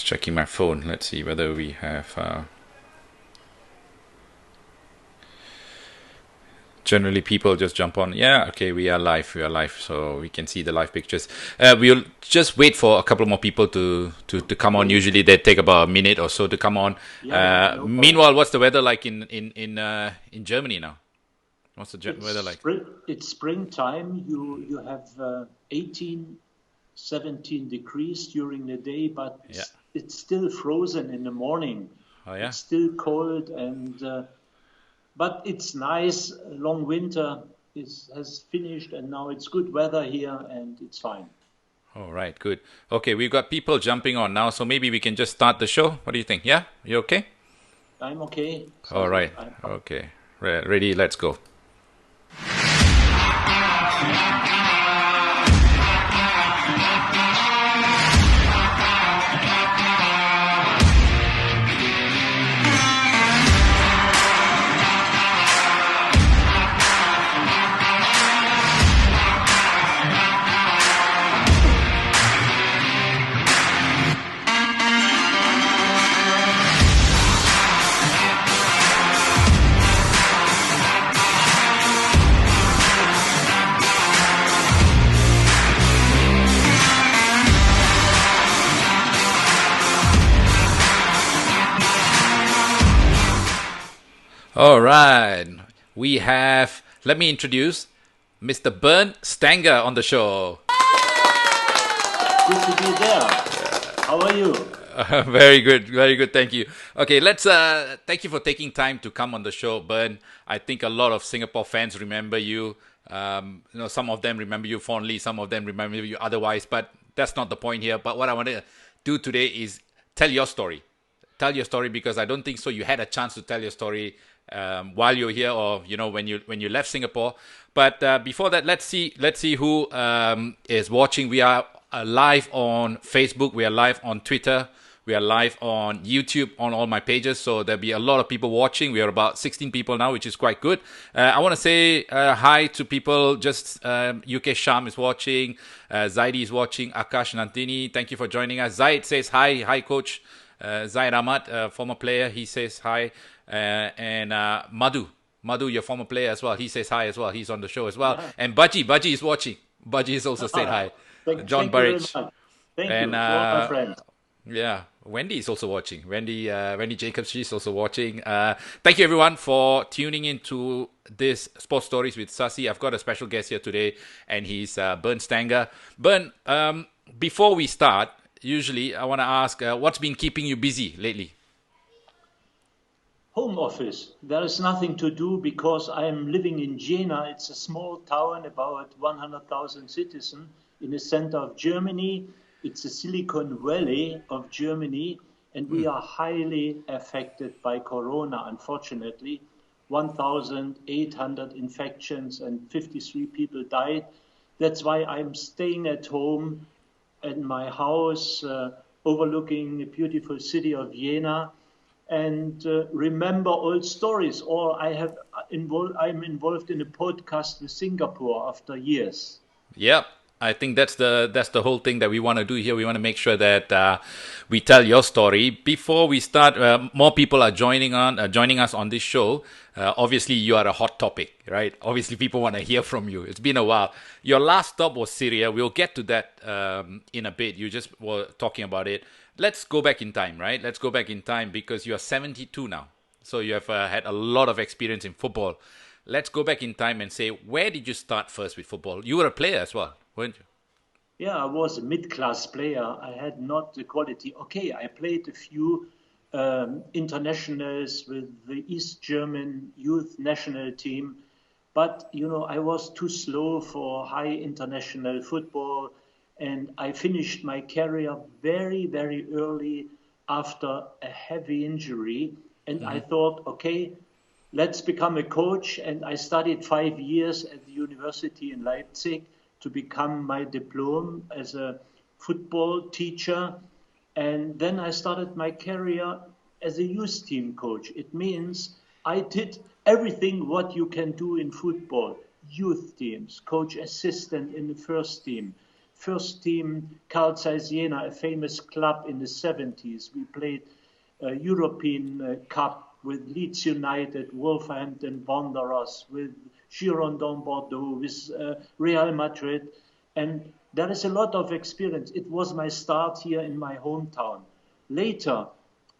checking my phone. Let's see whether we have. Generally, people just jump on. Yeah, okay, we are live. We are live, so we can see the live pictures. We'll just wait for a couple more people to come on. Usually, they take about a minute or so to come on. Meanwhile, what's the weather like in Germany now? What's the weather like? It's springtime. You have 18, 17 degrees during the day, but it's still frozen in the morning. Oh yeah. It's still cold and. But it's nice. Long winter has finished, and now it's good weather here, and it's fine. All right, good. Okay, we've got people jumping on now, so maybe we can just start the show. What do you think? Yeah, you okay? I'm okay. All right. Okay. Ready? Let's go. All right. Let me introduce Mr. Bernd Stange on the show. Good to be there. How are you? Very good. Thank you. Okay, thank you for taking time to come on the show, Bernd. I think a lot of Singapore fans remember you. Some of them remember you fondly, some of them remember you otherwise, but that's not the point here. But what I want to do today is tell your story. Tell your story because I don't think so. You had a chance to tell your story while you're here, or when you left Singapore. But before that, let's see who is watching. We are live on Facebook. We are live on Twitter. We are live on YouTube on all my pages. So there'll be a lot of people watching. We are about 16 people now, which is quite good. I want to say hi to people. Just UK Sham is watching. Zaidi is watching. Akash Nantini, thank you for joining us. Zaid says hi. Hi, coach. Zaid Ahmad, former player, he says hi. And Madhu, your former player as well, he says hi as well. He's on the show as well. Yeah. And Baji is watching. Baji is also saying hi. John Burridge. Thank you, my friend. Yeah, Wendy is also watching. Wendy Jacobs, she's also watching. Thank you everyone for tuning in to this Sports Stories with Sasi. I've got a special guest here today, and he's Bernd Stange. Bernd, before we start, usually I want to ask, what's been keeping you busy lately? Home office. There is nothing to do because I'm living in Jena. It's a small town, about 100,000 citizens in the center of Germany. It's the Silicon Valley of Germany, and we are highly affected by Corona, unfortunately. 1,800 infections and 53 people died. That's why I'm staying at home in my house overlooking the beautiful city of Jena and remember old stories. Or I'm involved in a podcast with Singapore after years. Yep. I think that's the whole thing that we want to do here. We want to make sure that we tell your story. Before we start, more people are joining us on this show. Obviously, you are a hot topic, right? Obviously, people want to hear from you. It's been a while. Your last stop was Syria. We'll get to that in a bit. You just were talking about it. Let's go back in time, right? Let's go back in time because you are 72 now. So you have had a lot of experience in football. Let's go back in time and say, where did you start first with football? You were a player as well, weren't you? Yeah, I was a mid-class player. I had not the quality. Okay, I played a few internationals with the East German youth national team. But, I was too slow for high international football. And I finished my career very, very early after a heavy injury. And I thought, okay, let's become a coach. And I studied 5 years at the university in Leipzig to become my diploma as a football teacher. And then I started my career as a youth team coach. It means I did everything what you can do in football. Youth teams, coach assistant in the first team, first team Carl Zeiss Jena, a famous club in the 70s. We played a European Cup with Leeds United, Wolverhampton Wanderers, with Girondin Bordeaux, with Real Madrid. And there is a lot of experience. It was my start here in my hometown. Later,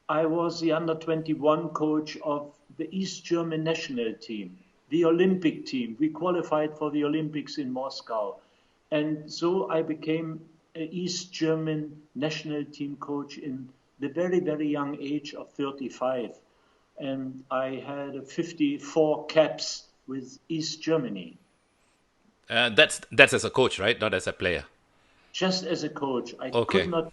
I was the under-21 coach of the East German national team, the Olympic team. We qualified for the Olympics in Moscow. And so I became an East German national team coach in the very, very young age of 35. And I had 54 caps with East Germany. That's as a coach, right? Not as a player. Just as a coach. Could not.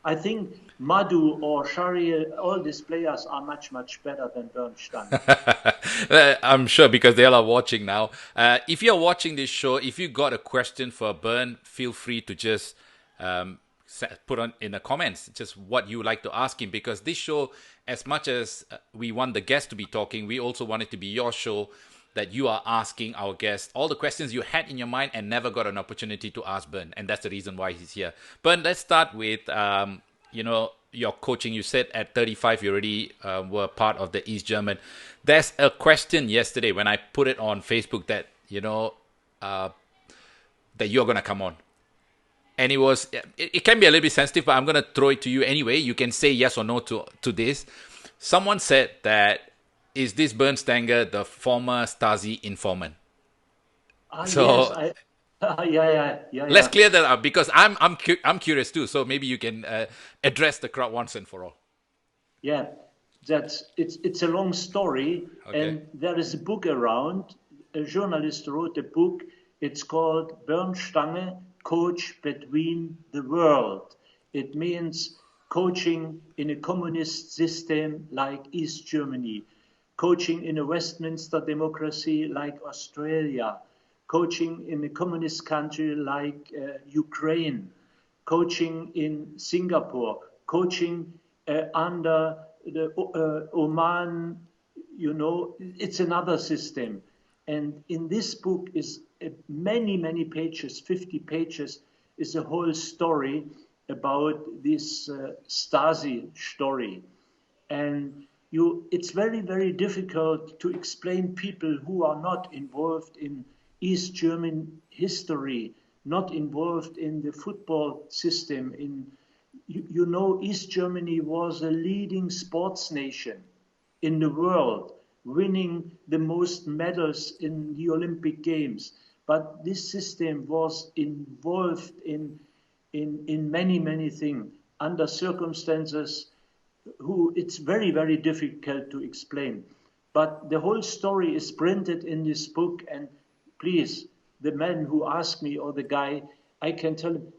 I think Madhu or Shariel, all these players are much, much better than Bernd Stange. I'm sure because they all are watching now. If you're watching this show, if you got a question for Bernd, feel free to just put on in the comments just what you would like to ask him, because this show, as much as we want the guest to be talking, we also want it to be your show, that you are asking our guest all the questions you had in your mind and never got an opportunity to ask Bernd. And that's the reason why he's here. Bernd, let's start with, your coaching. You said at 35, you already were part of the East German. There's a question yesterday when I put it on Facebook that, that you're going to come on. And it can be a little bit sensitive, but I'm going to throw it to you anyway. You can say yes or no to this. Someone said that, is this Bernd Stange the former Stasi informant? Yes, let's clear that up, because I'm curious too. So maybe you can address the crowd once and for all. Yeah, it's a long story, okay. And there is a book around. A journalist wrote a book. It's called Bernd Stange, Coach Between the World. It means coaching in a communist system like East Germany, coaching in a Westminster democracy like Australia, coaching in a communist country like Ukraine, coaching in Singapore, coaching under the Oman, it's another system. And in this book is many, many pages, 50 pages, is a whole story about this Stasi story. And it's very, very difficult to explain people who are not involved in East German history, not involved in the football system. East Germany was a leading sports nation in the world, winning the most medals in the Olympic Games. But this system was involved in many, many things under circumstances it's very, very difficult to explain. But the whole story is printed in this book, and please, the man who asked me or the guy, I can tell him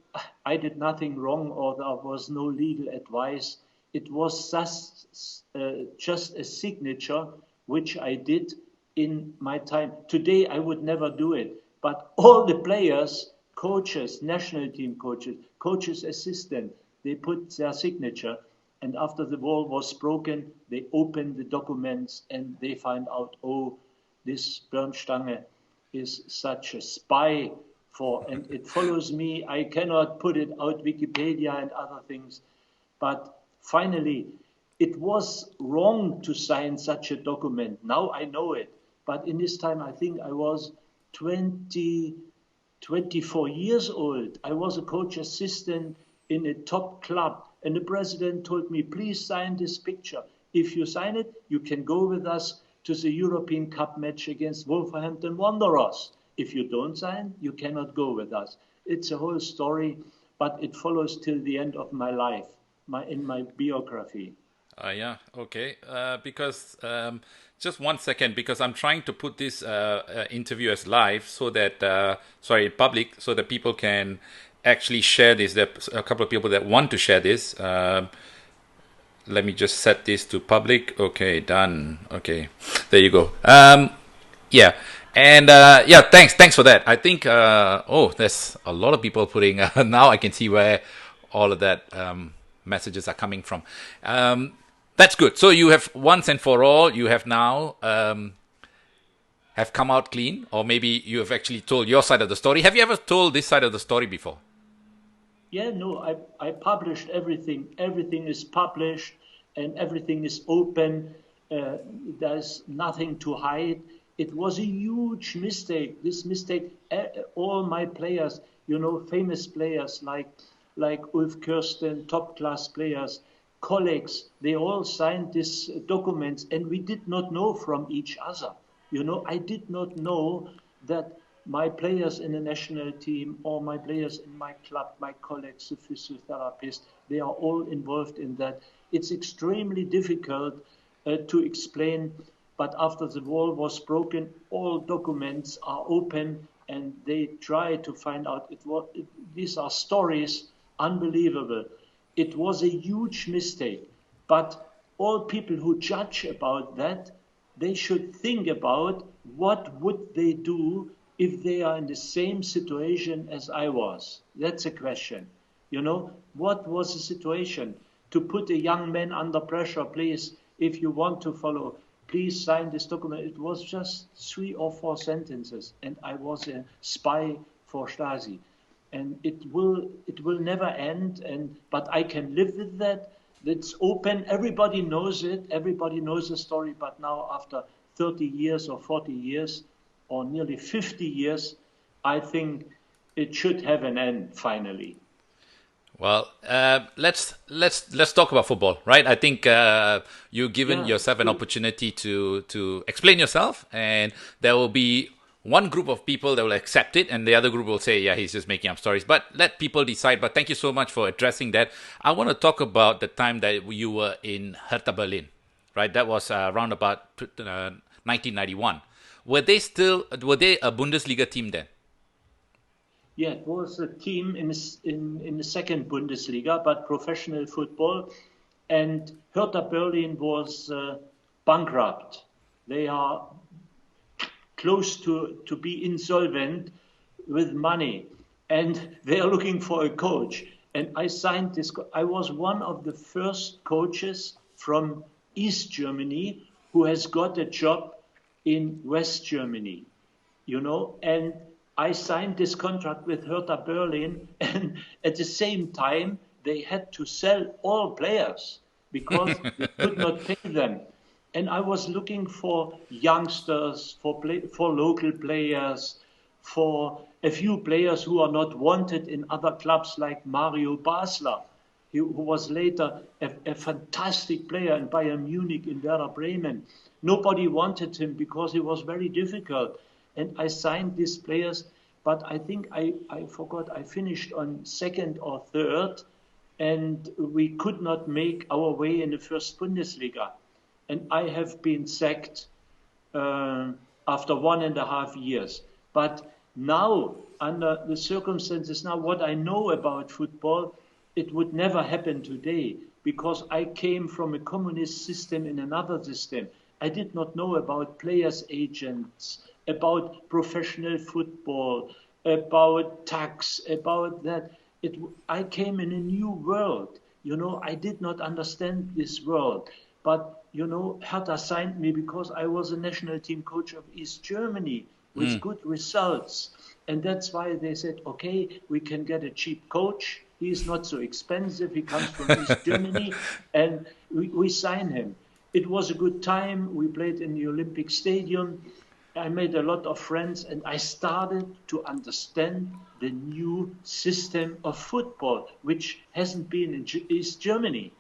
I did nothing wrong or there was no legal advice. It was just a signature which I did in my time. Today I would never do it, but all the players, coaches, national team coaches, assistant, they put their signature. And after the wall was broken, they opened the documents and they find out, this Bernd Stange is such a spy and it follows me. I cannot put it out, Wikipedia and other things. But finally, it was wrong to sign such a document. Now I know it. But in this time, I think I was 24 years old. I was a coach assistant in a top club. And the president told me, please sign this picture. If you sign it, you can go with us to the European Cup match against Wolverhampton Wanderers. If you don't sign, you cannot go with us. It's a whole story, but it follows till the end of my life, in my biography. Yeah, okay. Because just 1 second, because I'm trying to put this interview as live so that, public, so that people can actually share this. There are a couple of people that want to share this. Let me just set this to public. Okay, done. Okay, there you go. Yeah, and thanks for that. I think there's a lot of people putting. Now I can see where all of that messages are coming from. That's good. So you have once and for all. You have now have come out clean, or maybe you have actually told your side of the story. Have you ever told this side of the story before? Yeah, no, I published everything. Everything is published and everything is open. There's nothing to hide. It was a huge mistake. This mistake, all my players, famous players like Ulf Kirsten, top class players, colleagues, they all signed these documents and we did not know from each other. I did not know that my players in the national team or my players in my club, my colleagues, the physiotherapists, they are all involved in that. It's extremely difficult to explain, but after the wall was broken, all documents are open and they try to find out. These are stories, unbelievable. It was a huge mistake, but all people who judge about that, they should think about what would they do if they are in the same situation as I was. That's a question. What was the situation? To put a young man under pressure, please, if you want to follow, please sign this document. It was just 3 or 4 sentences, and I was a spy for Stasi. And it will never end, but I can live with that. It's open. Everybody knows it. Everybody knows the story. But now, after 30 years or 40 years, or nearly 50 years, I think it should have an end finally. Well, let's talk about football, right? I think you've given yourself an opportunity to explain yourself, and there will be one group of people that will accept it, and the other group will say, yeah, he's just making up stories. But let people decide. But thank you so much for addressing that. I want to talk about the time that you were in Hertha Berlin, right? That was around about 1991. Were they a Bundesliga team then? Yeah, it was a team in the second Bundesliga, but professional football. And Hertha Berlin was bankrupt. They are close to be insolvent with money. And they are looking for a coach. And I signed this. I was one of the first coaches from East Germany who has got a job in West Germany, and I signed this contract with Hertha Berlin, and at the same time, they had to sell all players because they could not pay them. And I was looking for youngsters, for local players, for a few players who are not wanted in other clubs like Mario Basler, who was later a fantastic player in Bayern Munich, in Werder Bremen. Nobody wanted him because he was very difficult. And I signed these players, but I think I forgot, I finished on second or third, and we could not make our way in the first Bundesliga. And I have been sacked after 1.5 years. But now, under the circumstances now, what I know about football, it would never happen today, because I came from a communist system in another system. I did not know about players' agents, about professional football, about tax, about that. I came in a new world. I did not understand this world. But, Hertha signed me because I was a national team coach of East Germany with good results. And that's why they said, okay, we can get a cheap coach. He's not so expensive. He comes from East Germany. And we sign him. It was a good time. We played in the Olympic Stadium. I made a lot of friends, and I started to understand the new system of football, which hasn't been in East Germany.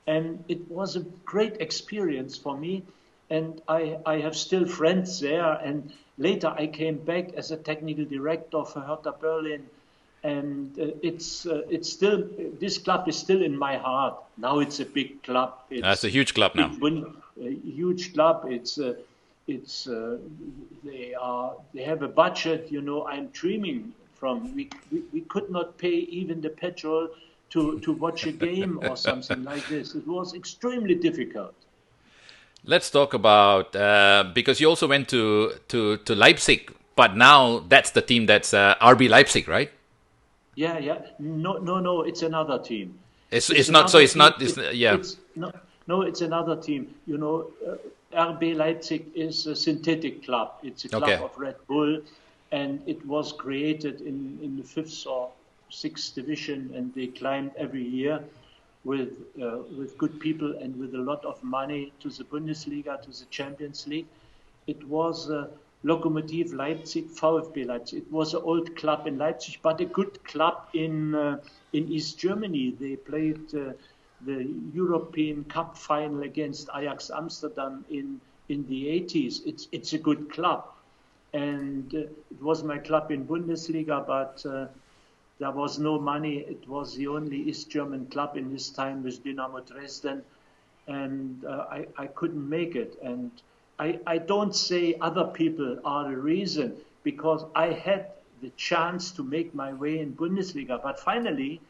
And it was a great experience for me. And I have still friends there. And later I came back as a technical director for Hertha Berlin. And it's still, this club is still in my heart. Now it's a big club. That's a huge club now. A huge club. They have a budget. I'm dreaming from. We could not pay even the petrol to watch a game or something like this. It was extremely difficult. Let's talk about because you also went to Leipzig, but now that's the team that's RB Leipzig, right? Yeah. No. It's another team. It's not. So it's not. No, it's another team. RB Leipzig is a synthetic club. It's a club of Red Bull, and it was created in the 5th or sixth division, and they climbed every year with good people and with a lot of money to the Bundesliga, to the Champions League. It was Lokomotiv Leipzig, VfB Leipzig. It was an old club in Leipzig, but a good club in East Germany. They played the European Cup final against Ajax Amsterdam in the 80s. It's a good club. And it was my club in Bundesliga, but there was no money. It was the only East German club in this time with Dynamo Dresden. And I couldn't make it. And I don't say other people are the reason, because I had the chance to make my way in Bundesliga. But finally,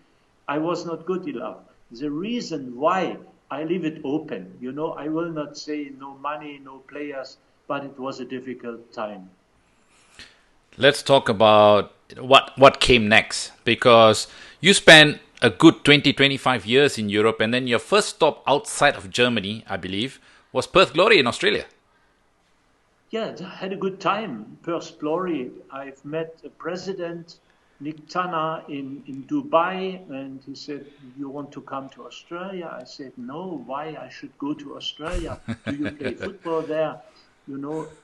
I was not good enough. The reason why, I leave it open. I will not say no money, no players, but it was a difficult time. Let's talk about what came next, because you spent a good 20-25 years in Europe, and then your first stop outside of Germany, I believe, was Perth Glory in Australia. Yeah, I had a good time. Perth Glory. I've met a president, Nick Tanner, in Dubai, and he said, "You want to come to Australia?" I said, "No, why I should go to Australia? Do you play football there?"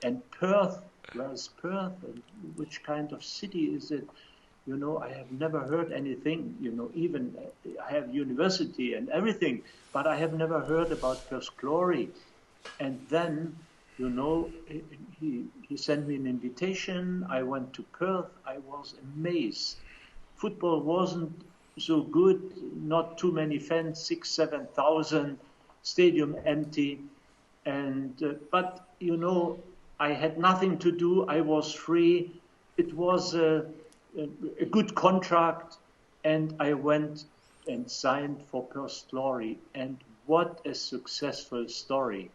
And Perth, where's Perth? And which kind of city is it? I have never heard anything, even I have university and everything, but I have never heard about Perth Glory. And then, he sent me an invitation. I went to Perth. I was amazed. Football wasn't so good, not too many fans, 6,000-7,000, stadium empty. But, I had nothing to do. I was free. It was a good contract, and I went and signed for Perth Glory. And what a successful story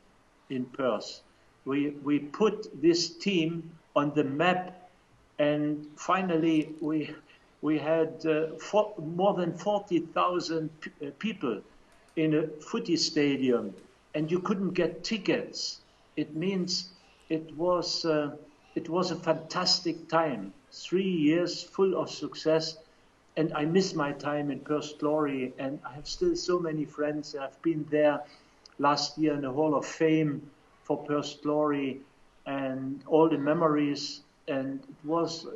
in Perth. We put this team on the map, and finally we had more than 40,000 people in a footy stadium, and you couldn't get tickets. It means it was a fantastic time. 3 years full of success, and I miss my time in Perth Glory, and I have still so many friends. I've been there last year in the Hall of Fame for Perth Glory, and all the memories, and it was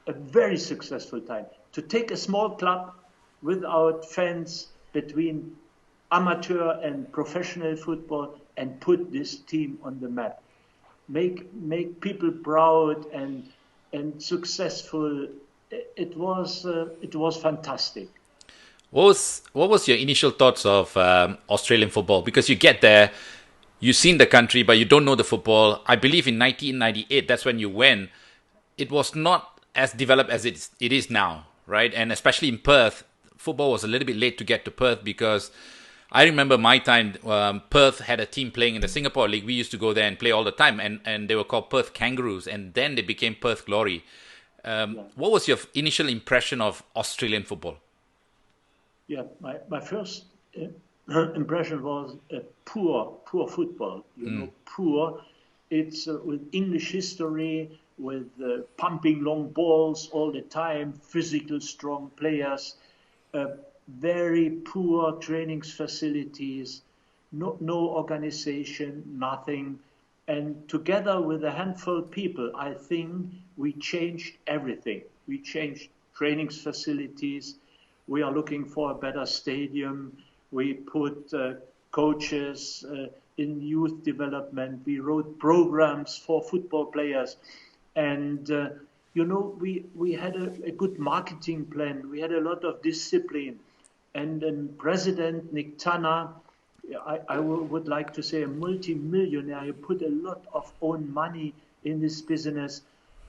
a very successful time. To take a small club without fans between amateur and professional football and put this team on the map. Make people proud and successful. It was fantastic. What was your initial thoughts of Australian football? Because you get there, you've seen the country, but you don't know the football. I believe in 1998, that's when you went. It was not as developed as it is now, right? And especially in Perth, football was a little bit late to get to Perth, because I remember my time, Perth had a team playing in the Singapore League. We used to go there and play all the time, and they were called Perth Kangaroos, and then they became Perth Glory. What was your initial impression of Australian football? Yeah, my first impression was poor football. Poor. It's with English history, with pumping long balls all the time, physical, strong players, very poor training facilities, no organization, nothing. And together with a handful of people, I think we changed everything. We changed training facilities. We are looking for a better stadium. We put coaches in youth development. We wrote programs for football players. And, we had a good marketing plan. We had a lot of discipline. And then President Nick Tanner, I would like to say a multi-millionaire. He put a lot of own money in this business,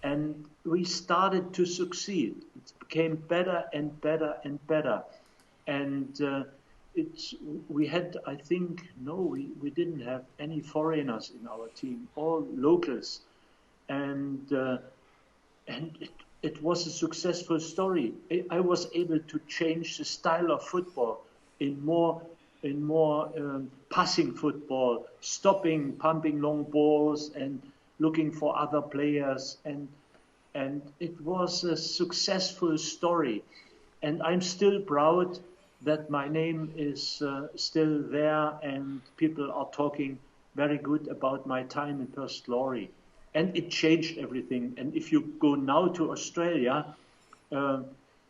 and we started to succeed. It became better and better and better. And we had, I think, we didn't have any foreigners in our team, all locals. And it was a successful story. I was able to change the style of football in more passing football, stopping, pumping long balls, and looking for other players. And it was a successful story. And I'm still proud that my name is still there, and people are talking very good about my time in Perth Glory. And it changed everything. And if you go now to Australia,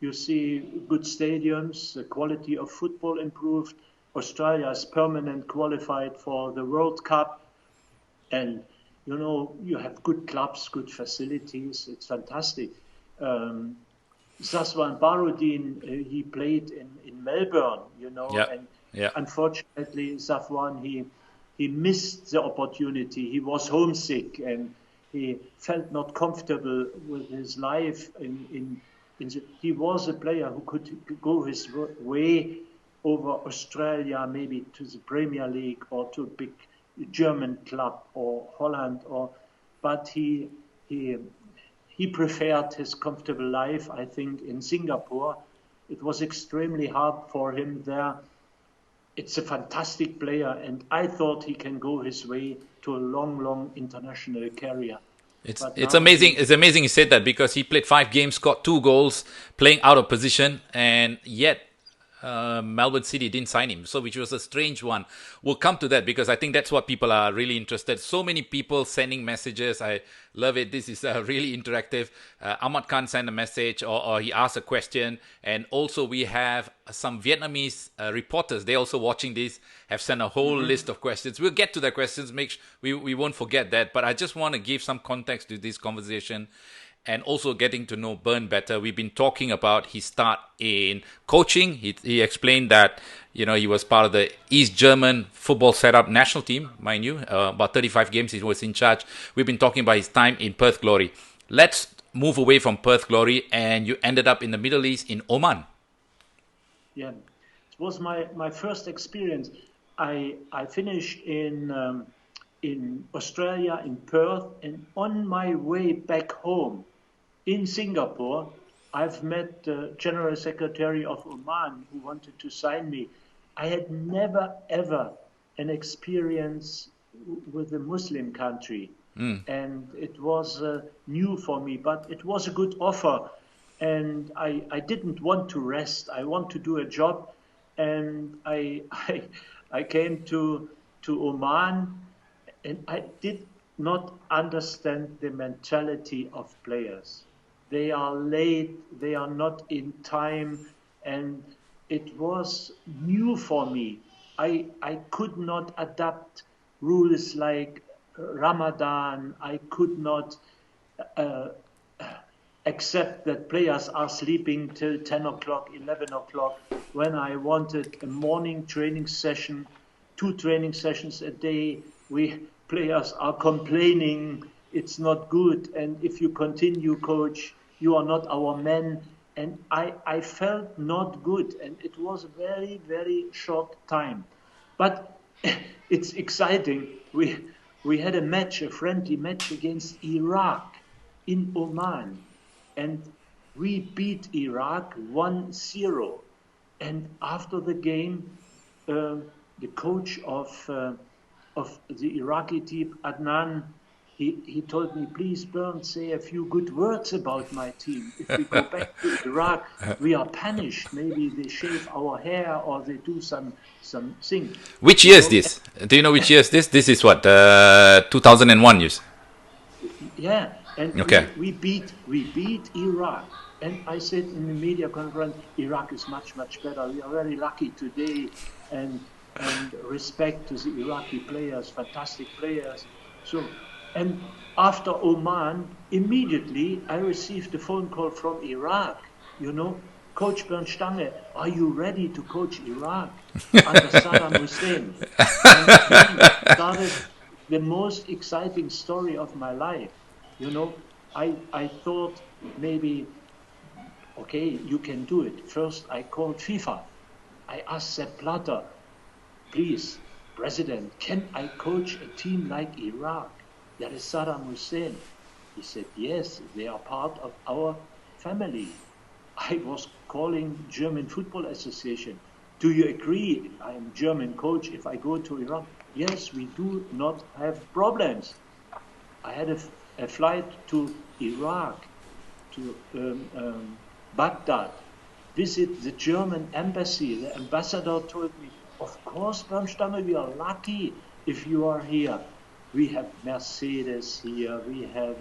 you see good stadiums, the quality of football improved. Australia is permanent qualified for the World Cup. And, you know, you have good clubs, good facilities. It's fantastic. Saswan Barudin, he played in Melbourne, you know, and unfortunately, Safwan, he missed the opportunity. He was homesick and he felt not comfortable with his life. He was a player who could go his way over Australia, maybe to the Premier League or to a big German club or Holland, but he preferred his comfortable life, I think, in Singapore. It was extremely hard for him there. It's a fantastic player, and I thought he can go his way to a long international career. It's amazing. It's amazing you said that, because he played 5 games, scored 2 goals, playing out of position, and yet Melbourne City didn't sign him, which was a strange one. We'll come to that, because I think that's what people are really interested. So many people sending messages. I love it. This is really interactive. Ahmad Khan sent a message, or he asked a question, and also we have some Vietnamese reporters. They're also watching this. Have sent a whole list of questions. We'll get to the questions. We won't forget that. But I just want to give some context to this conversation, and also getting to know Bernd better. We've been talking about his start in coaching. He explained that, you know, he was part of the East German football setup national team, mind you. About 35 games he was in charge. We've been talking about his time in Perth Glory. Let's move away from Perth Glory, and you ended up in the Middle East in Oman. Yeah, it was my first experience. I finished in Australia, in Perth, and on my way back home in Singapore, I've met the General Secretary of Oman who wanted to sign me. I had never, ever an experience with a Muslim country. And it was new for me, but it was a good offer. And I didn't want to rest. I want to do a job. And I came to Oman, and I did not understand the mentality of players. They are late, they are not in time, and it was new for me. I could not adapt rules like Ramadan. I could not accept that players are sleeping till 10 o'clock, 11 o'clock, when I wanted a morning training session, 2 training sessions a day. Players are complaining, it's not good, and if you continue, coach, you are not our man. And I felt not good, and it was a very, very short time. But it's exciting. We had a match, a friendly match against Iraq in Oman, and we beat Iraq 1-0. And after the game, the coach of the Iraqi team, Adnan, he told me, please, Bernd, say a few good words about my team. If we go back to Iraq, we are punished. Maybe they shave our hair or they do some thing. Which year is this? Do you know which year is this? This is what, 2001 years? Yeah, and okay. we beat Iraq. And I said in the media conference, Iraq is much, much better. We are very lucky today, and respect to the Iraqi players, fantastic players. So, and after Oman, immediately I received a phone call from Iraq. You know, Coach Bernd Stange, are you ready to coach Iraq under Saddam Hussein? And he started the most exciting story of my life. You know, I thought maybe, okay, you can do it. First, I called FIFA. I asked Sepp Blatter, please, President, can I coach a team like Iraq? That is Saddam Hussein. He said, yes, they are part of our family. I was calling German Football Association. Do you agree? I am German coach. If I go to Iraq, yes, we do not have problems. I had a flight to Iraq, to Baghdad, visit the German embassy. The ambassador told me, of course, Bernd Stange, we are lucky if you are here. We have Mercedes here, we have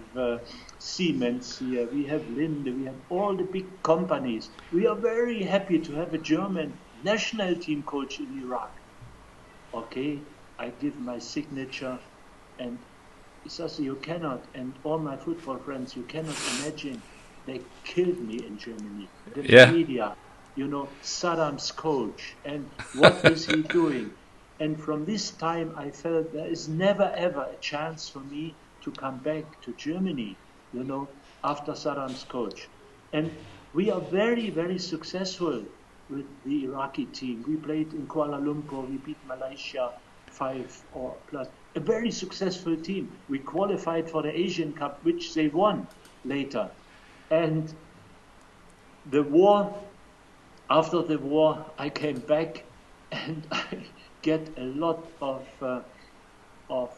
Siemens here, we have Linde, we have all the big companies. We are very happy to have a German national team coach in Iraq. Okay, I give my signature, and Sasi, you cannot, and all my football friends, you cannot imagine, they killed me in Germany. The Yeah. media, Saddam's coach, and what is he doing? And from this time, I felt there is never ever a chance for me to come back to Germany, after Saddam's coach. And we are very, very successful with the Iraqi team. We played in Kuala Lumpur, we beat Malaysia 5 or plus. A very successful team. We qualified for the Asian Cup, which they won later. And the war, after the war, I came back and I get a lot of what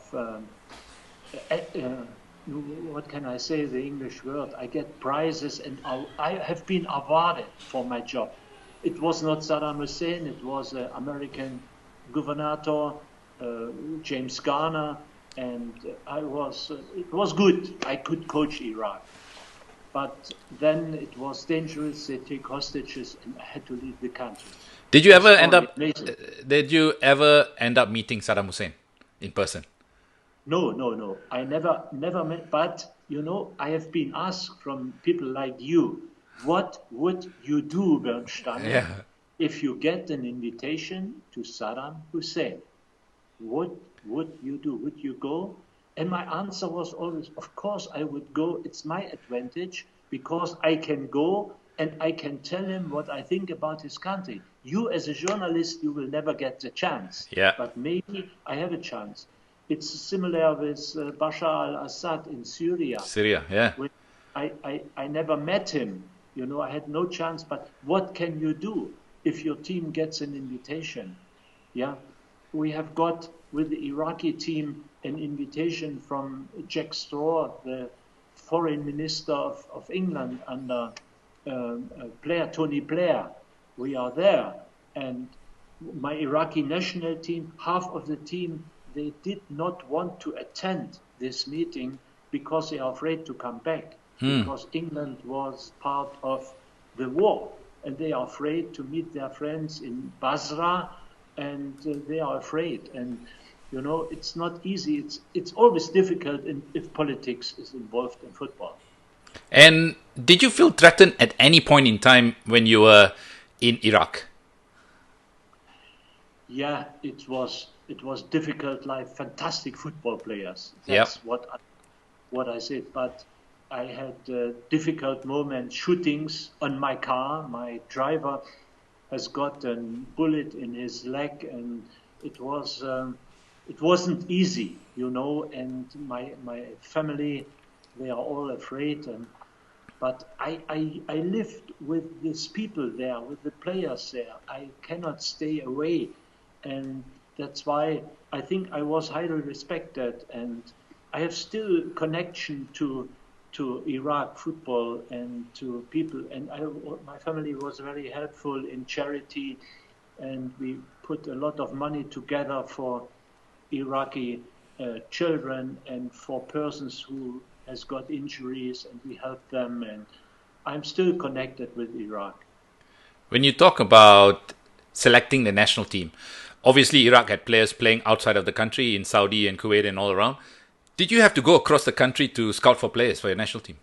can I say, the English word? I get prizes, and I have been awarded for my job. It was not Saddam Hussein, it was an American governor, James Garner, and it was good. I could coach Iraq. But then it was dangerous, they take hostages, and I had to leave the country. Did you ever end up? Did you ever end up meeting Saddam Hussein in person? No. I never met. But I have been asked from people like you, what would you do, Bernd Stange, if you get an invitation to Saddam Hussein? What would you do? Would you go? And my answer was always, of course I would go. It's my advantage because I can go and I can tell him what I think about his country. You, as a journalist, you will never get the chance. Yeah. But maybe I have a chance. It's similar with Bashar al-Assad in Syria. Syria, yeah. When I never met him. I had no chance. But what can you do if your team gets an invitation? Yeah. We have got, with the Iraqi team, an invitation from Jack Straw, the foreign minister of England, under Tony Blair. We are there. And my Iraqi national team, half of the team, they did not want to attend this meeting because they are afraid to come back, because England was part of the war. And they are afraid to meet their friends in Basra, and they are afraid. And, it's not easy. It's always difficult if politics is involved in football. And did you feel threatened at any point in time when you were in Iraq? Yeah, it was difficult life. Fantastic football players. That's what I said. But I had difficult moments, shootings on my car. My driver has got a bullet in his leg, and it wasn't easy, and my family, they are all afraid. But I lived with these people there, with the players there. I cannot stay away. And that's why I think I was highly respected. And I have still connection to Iraq football and to people. And my family was very helpful in charity. And we put a lot of money together for Iraqi children and for persons who has got injuries, and we help them. And I'm still connected with Iraq. When you talk about selecting the national team, obviously Iraq had players playing outside of the country, in Saudi and Kuwait and all around. Did you have to go across the country to scout for players for your national team?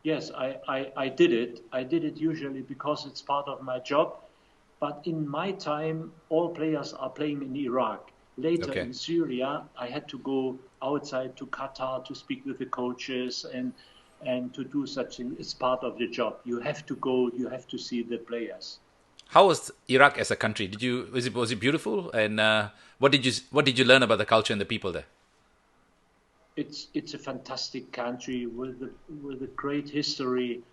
Yes, I did it. I did it usually because it's part of my job. But in my time, all players are playing in Iraq. Later in Syria, I had to go outside to Qatar to speak with the coaches and to do such things. It's part of the job. You have to go. You have to see the players. How was Iraq as a country? Was it beautiful? And what did you learn about the culture and the people there? It's a fantastic country with a great history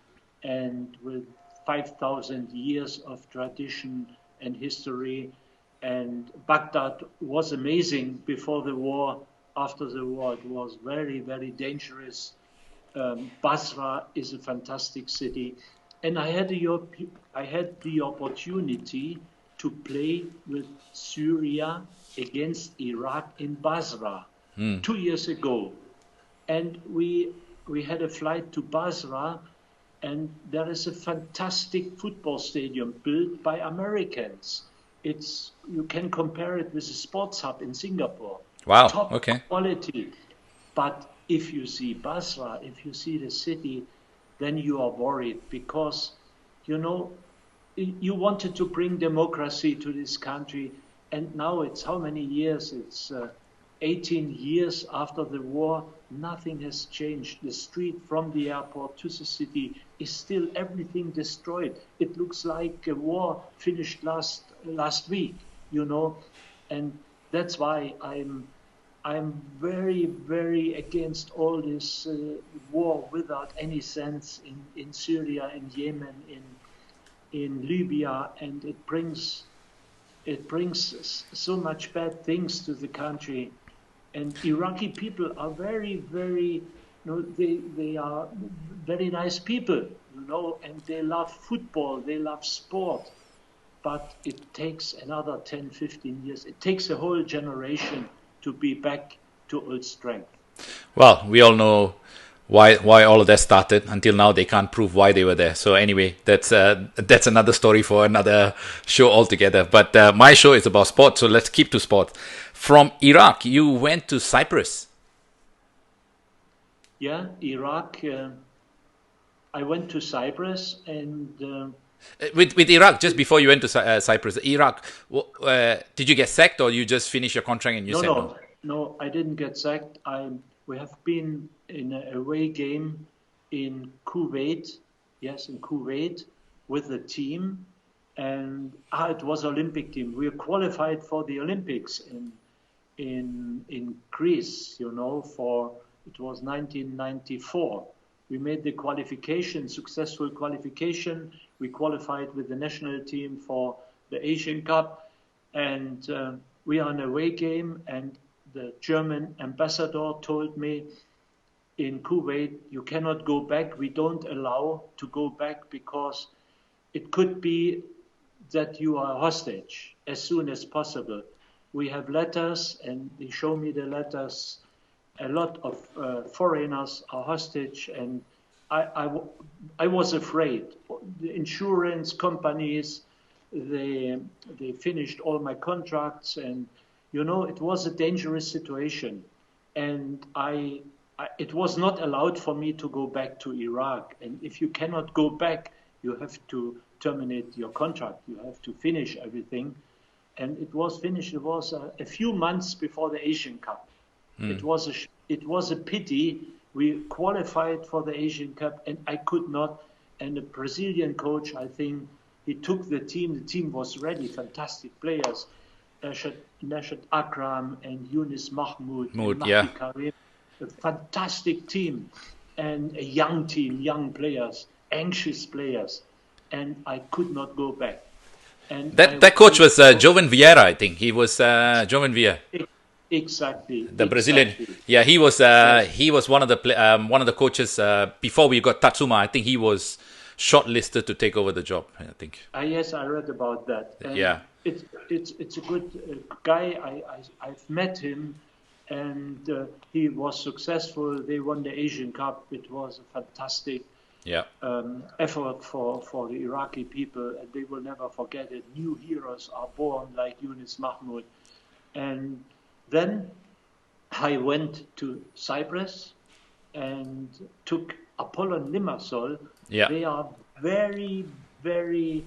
and with 5,000 years of tradition and history. And Baghdad was amazing before the war. After the war, it was very, very dangerous. Basra is a fantastic city. And I had the opportunity to play with Syria against Iraq in Basra 2 years ago. And we had a flight to Basra, and there is a fantastic football stadium built by Americans. You can compare it with a sports hub in Singapore. Wow. Top Okay. quality. But if you see Basra, if you see the city, then you are worried because, you wanted to bring democracy to this country, and now it's how many years? It's 18 years after the war. Nothing has changed. The street from the airport to the city is still everything destroyed. It looks like a war finished last week, and that's why I'm very, very against all this war without any sense in Syria, in Yemen, in Libya, and it brings so much bad things to the country. And Iraqi people are very, very, they are very nice people, and they love football, they love sport. But it takes another 10, 15 years. It takes a whole generation to be back to old strength. Well, we all know why all of that started. Until now, they can't prove why they were there. So anyway, that's another story for another show altogether. But my show is about sport, so let's keep to sport. From Iraq, you went to Cyprus. Yeah, Iraq. I went to Cyprus, and with Iraq, just before you went to Cyprus, Iraq, did you get sacked or you just finished your contract and you said no? No, I didn't get sacked. We have been in an away game in Kuwait, with the team, and it was Olympic team. We qualified for the Olympics in Greece, it was 1994. We made the successful qualification. We qualified with the national team for the Asian Cup, and we are in a away game, and the German ambassador told me, in Kuwait, you cannot go back. We don't allow to go back because it could be that you are a hostage as soon as possible. We have letters, and they show me the letters. A lot of foreigners are hostage, and I was afraid. The insurance companies, they finished all my contracts, and it was a dangerous situation, and it was not allowed for me to go back to Iraq. And if you cannot go back, you have to terminate your contract. You have to finish everything. And it was finished. It was a few months before the Asian Cup. It was a pity. We qualified for the Asian Cup, and I could not. And the Brazilian coach, I think, he took the team. The team was ready, fantastic players. Nashat Akram and Yunus Mahmoud and Mahdi Karim, a fantastic team, and a young team, young players, anxious players, and I could not go back. And that coach was Joven Vieira, I think. He was Joven Vieira. Exactly. The Brazilian. Yeah, he was one of the coaches before we got Tatsuma. I think he was shortlisted to take over the job, I think. Yes, I read about that. And yeah. It's a good guy. I've met him, and he was successful. They won the Asian Cup. It was a fantastic effort for the Iraqi people, and they will never forget it. New heroes are born like Yunus Mahmoud. And then I went to Cyprus and took Apollon Limassol. Yeah. They are very, very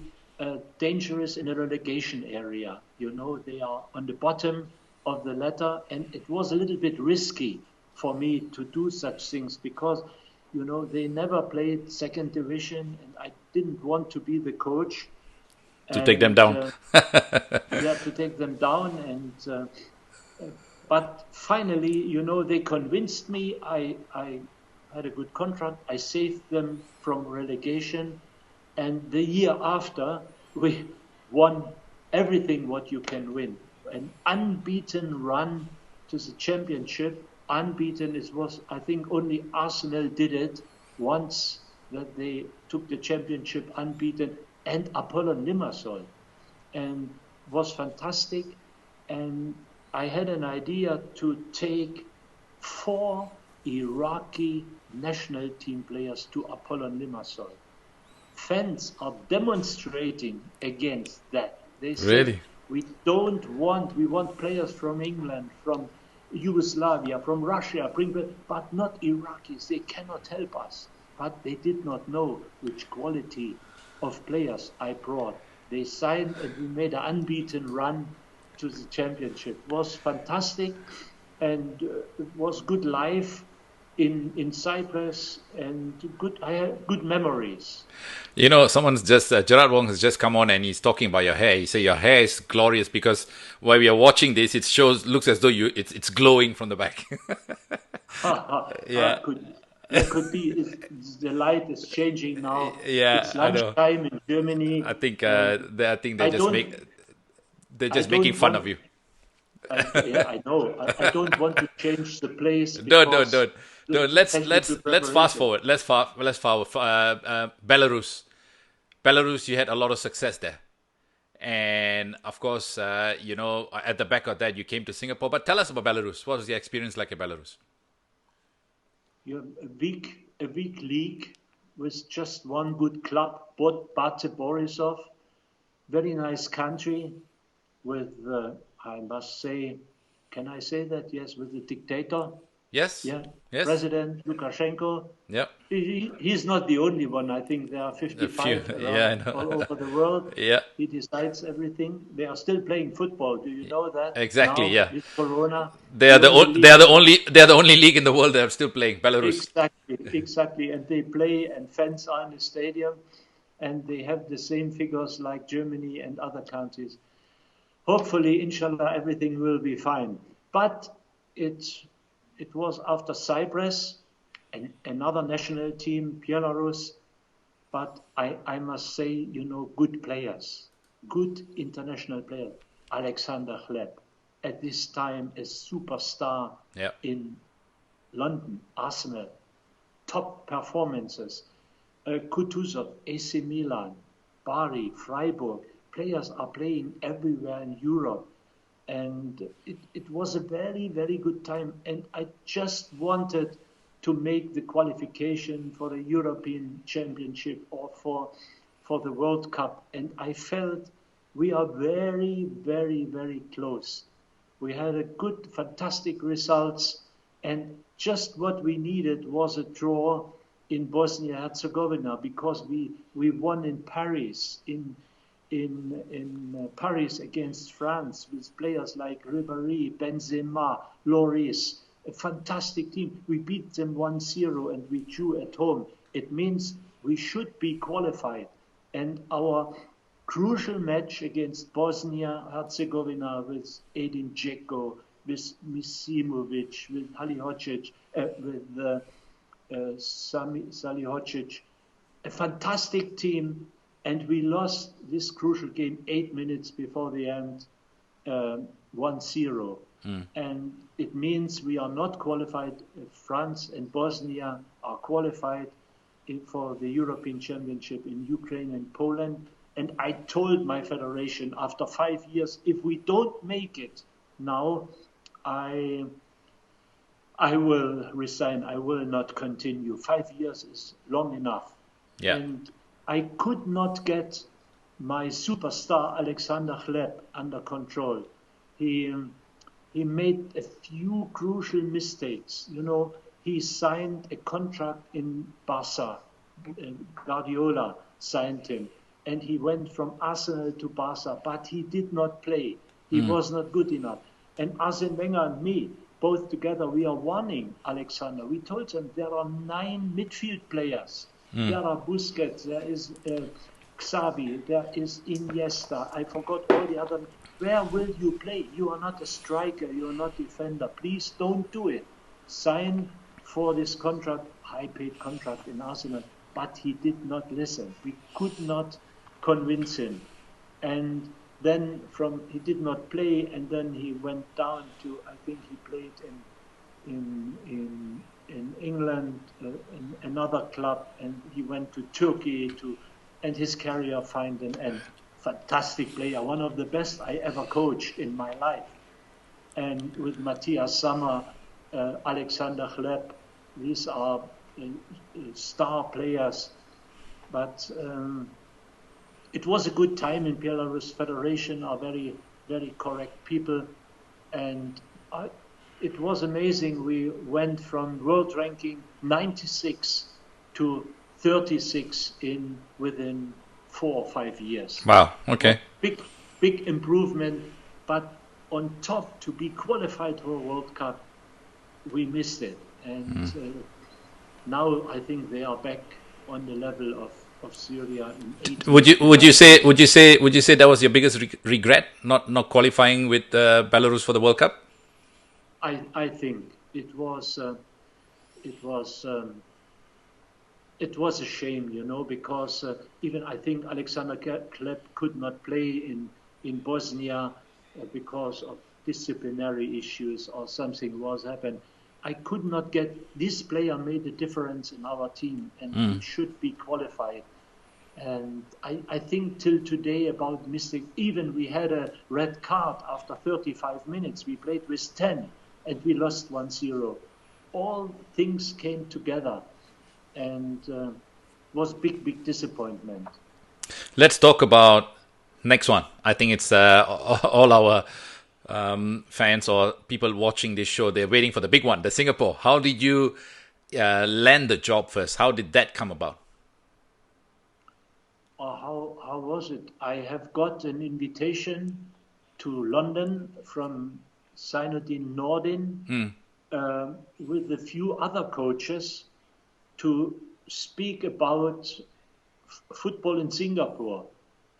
dangerous in a relegation area. They are on the bottom of the ladder, and it was a little bit risky for me to do such things because, they never played second division, and I didn't want to be the coach. To take them down. To take them down. And but finally, they convinced me. I had a good contract. I saved them from relegation. And the year after, we won everything what you can win. An unbeaten run to the championship. Unbeaten. It was, I think, only Arsenal did it once that they took the championship unbeaten, and Apollon Limassol, and was fantastic. And I had an idea to take 4 Iraqi national team players to Apollon Limassol. Fans are demonstrating against that. They said, Really? we want players from England, from Yugoslavia, from Russia, but not Iraqis. They cannot help us. But they did not know which quality of players I brought. They signed, and we made an unbeaten run to the championship. It was fantastic, and it was good life in Cyprus, and I had good memories. You know, someone's just Gerard Wong has just come on and he's talking about your hair. He said your hair is glorious because while we are watching this, it looks as though it's glowing from the back. Yeah. Could be. The light is changing now. Yeah, it's lunchtime in Germany. I think they're just making fun of you. I know. I don't want to change the place. Don't. Let's fast forward. Let's fast forward. Belarus. Belarus, you had a lot of success there, and of course, at the back of that, you came to Singapore. But tell us about Belarus. What was your experience like in Belarus? You have a weak league with just one good club, Bate Borisov. Very nice country with, I must say, can I say that? Yes, with the dictator. Yes. Yeah. Yes. President Lukashenko. Yeah. He's not the only one. I think there are 55 all over the world. Yeah. He decides everything. They are still playing football. Do you know that? Exactly. Now, Yeah. with Corona. They are the only league in the world that are still playing. Belarus. Exactly. And they play, and fans are in the stadium, and they have the same figures like Germany and other countries. Hopefully, inshallah, everything will be fine. But it was after Cyprus and another national team, Belarus. But I must say, good players, good international players. Alexander Hleb, at this time a superstar in London, Arsenal, top performances. Kutuzov, AC Milan, Bari, Freiburg. Players are playing everywhere in Europe. And it was a very, very good time. And I just wanted to make the qualification for the European Championship or for the World Cup. And I felt we are very, very, very close. We had a good, fantastic results. And just what we needed was a draw in Bosnia-Herzegovina, because we won in Paris, in Paris against France, with players like Ribéry, Benzema, Lloris, a fantastic team. We beat them 1-0 and we drew at home. It means we should be qualified. And our crucial match against Bosnia-Herzegovina with Edin Dzeko, with Misimovic, with Halihocic, with Salihocic, a fantastic team. And we lost this crucial game 8 minutes before the end, 1-0. And it means we are not qualified. France and Bosnia are qualified for the European Championship in Ukraine and Poland. And I told my federation after 5 years, if we don't make it now, I will resign. I will not continue. 5 years is long enough. Yeah. And I could not get my superstar Alexander Hleb under control. He made a few crucial mistakes. He signed a contract in Barca. Guardiola signed him, and he went from Arsenal to Barca, but he did not play. He was not good enough. And Arsene Wenger and me, both together, we are warning Alexander. We told him there are 9 midfield players. There are Busquets, there is Xavi, there is Iniesta. I forgot all the other. Where will you play? You are not a striker, you are not a defender. Please don't do it. Sign for this contract, high-paid contract in Arsenal. But he did not listen. We could not convince him. And then he did not play, and then he went down to, I think he played in in England, in another club, and he went to Turkey and his career find an end. Fantastic player, one of the best I ever coached in my life. And with Matthias Sammer, Alexander Webb, these are star players. But it was a good time in Belarus. Federation are very, very correct people. And it was amazing. We went from world ranking 96 to 36 within 4 or 5 years. Wow. Okay. Big improvement. But on top, to be qualified for a World Cup, we missed it. And now I think they are back on the level of Syria. Would you say that was your biggest regret, not qualifying with Belarus for the World Cup? I think it was a shame, because even I think Alexander Kleb could not play in Bosnia because of disciplinary issues or something was happened. I could not get this player made a difference in our team, and he should be qualified. And I think till today about missing. Even we had a red card after 35 minutes. We played with 10 and we lost 1-0. All things came together, and was big disappointment. Let's talk about next one. I think it's all our fans or people watching this show, they're waiting for the big one, the Singapore. How did you land the job first? How did that come about? How was it? I have got an invitation to London from Zainuddin Nordin with a few other coaches to speak about football in Singapore.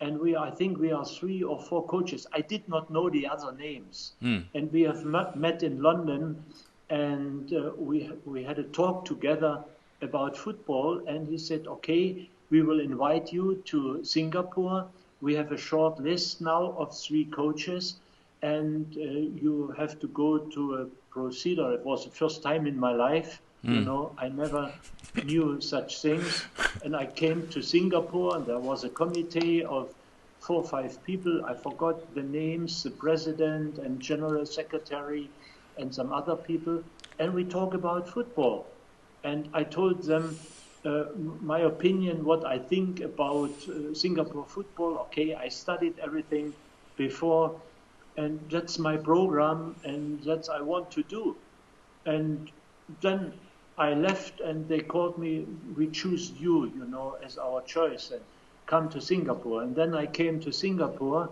And I think we are 3 or 4 coaches. I did not know the other names. And we have met in London, and we had a talk together about football. And he said, okay, we will invite you to Singapore. We have a short list now of 3 coaches, and you have to go to a procedure. It was the first time in my life. I never knew such things. And I came to Singapore, and there was a committee of 4 or 5 people. I forgot the names, the president and general secretary and some other people. And we talk about football. And I told them my opinion, what I think about Singapore football. Okay, I studied everything before, and that's my program, and that's I want to do. And then I left, and they called me, we choose you, as our choice, and come to Singapore. And then I came to Singapore,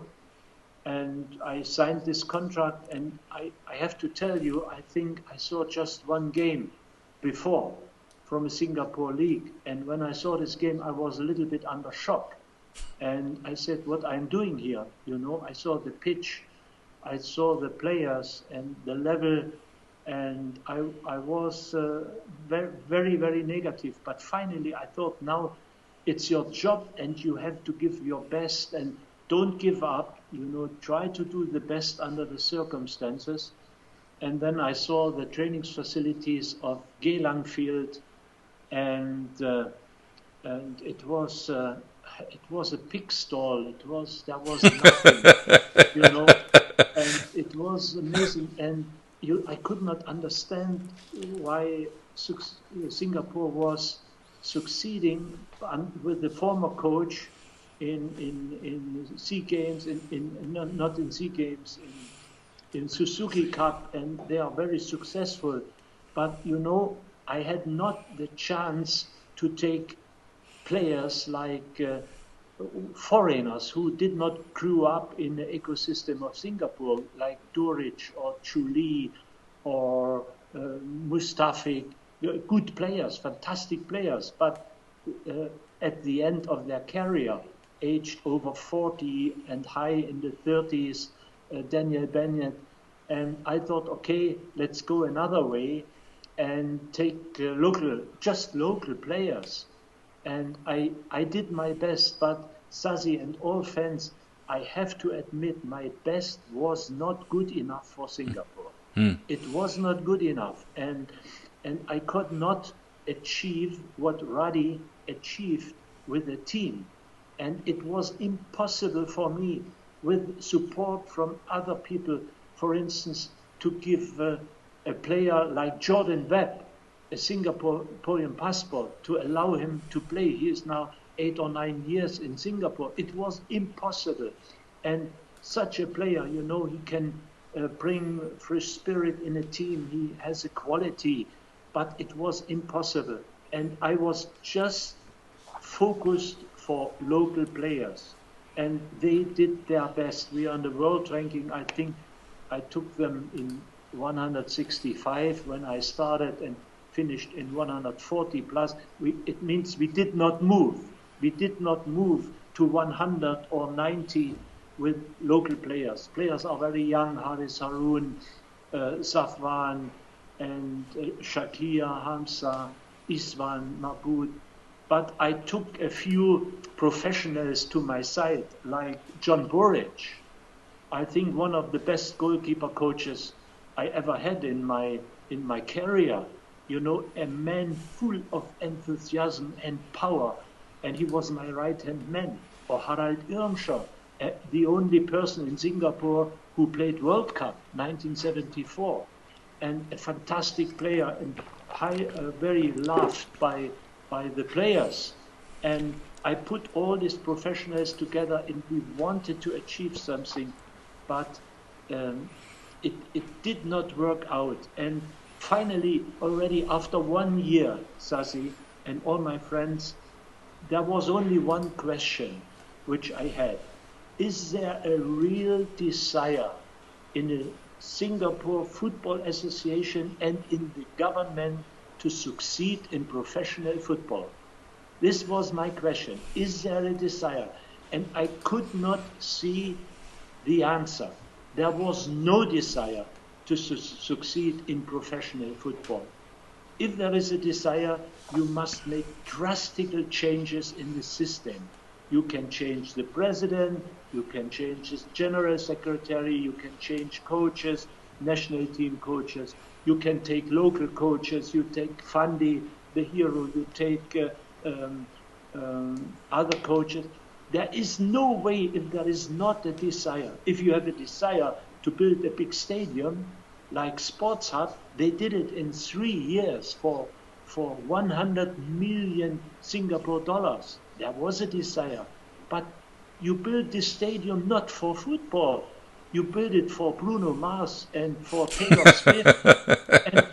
and I signed this contract, and I have to tell you, I think I saw just one game before from a Singapore league. And when I saw this game, I was a little bit under shock. And I said, what I'm doing here, I saw the pitch, I saw the players and the level, and I was very, very negative. But finally, I thought, now it's your job, and you have to give your best, and don't give up. Try to do the best under the circumstances. And then I saw the training facilities of Geylang Field, and it was a pig stall. There was nothing, and it was amazing. And I could not understand why Singapore was succeeding with the former coach in SEA Games, not in SEA Games, in Suzuki Cup, and they are very successful. But I had not the chance to take players like foreigners who did not grow up in the ecosystem of Singapore, like Duric or Chuli or Mustafi. Good players, fantastic players, but at the end of their career, aged over 40 and high in the 30s, Daniel Bennett. And I thought, okay, let's go another way and take local players. And I did my best, but Sasi and all fans, I have to admit, my best was not good enough for Singapore. It was not good enough. And I could not achieve what Ruddy achieved with the team. And it was impossible for me, with support from other people, for instance, to give a player like Jordan Webb a Singaporean passport, to allow him to play. He is now 8 or 9 years in Singapore. It was impossible. And such a player, he can bring fresh spirit in a team. He has a quality, but it was impossible. And I was just focused for local players, and they did their best. We are on the world ranking. I think I took them in 165 when I started and finished in 140 plus. It means we did not move. We did not move to 100 or 90 with local players. Players are very young: Haris Haroun, Safwan, and Shakir, Hamza, Iswan, Mahmoud. But I took a few professionals to my side, like John Boric. I think one of the best goalkeeper coaches I ever had in my career. A man full of enthusiasm and power, and he was my right-hand man. Or Harald Irmscher, the only person in Singapore who played World Cup 1974, and a fantastic player and very loved by the players. And I put all these professionals together, and we wanted to achieve something, but it did not work out. And finally, already after 1 year, Sasi and all my friends, there was only one question which I had. Is there a real desire in the Singapore Football Association and in the government to succeed in professional football? This was my question. Is there a desire? And I could not see the answer. There was no desire to succeed in professional football. If there is a desire, you must make drastic changes in the system. You can change the president, you can change his general secretary, you can change coaches, national team coaches, you can take local coaches, you take Fandi, the hero, you take other coaches. There is no way, if there is not a desire. If you have a desire to build a big stadium like Sports Hub, they did it in 3 years for 100 million Singapore dollars. There was a desire. But you build this stadium not for football. You build it for Bruno Mars and for Taylor Swift and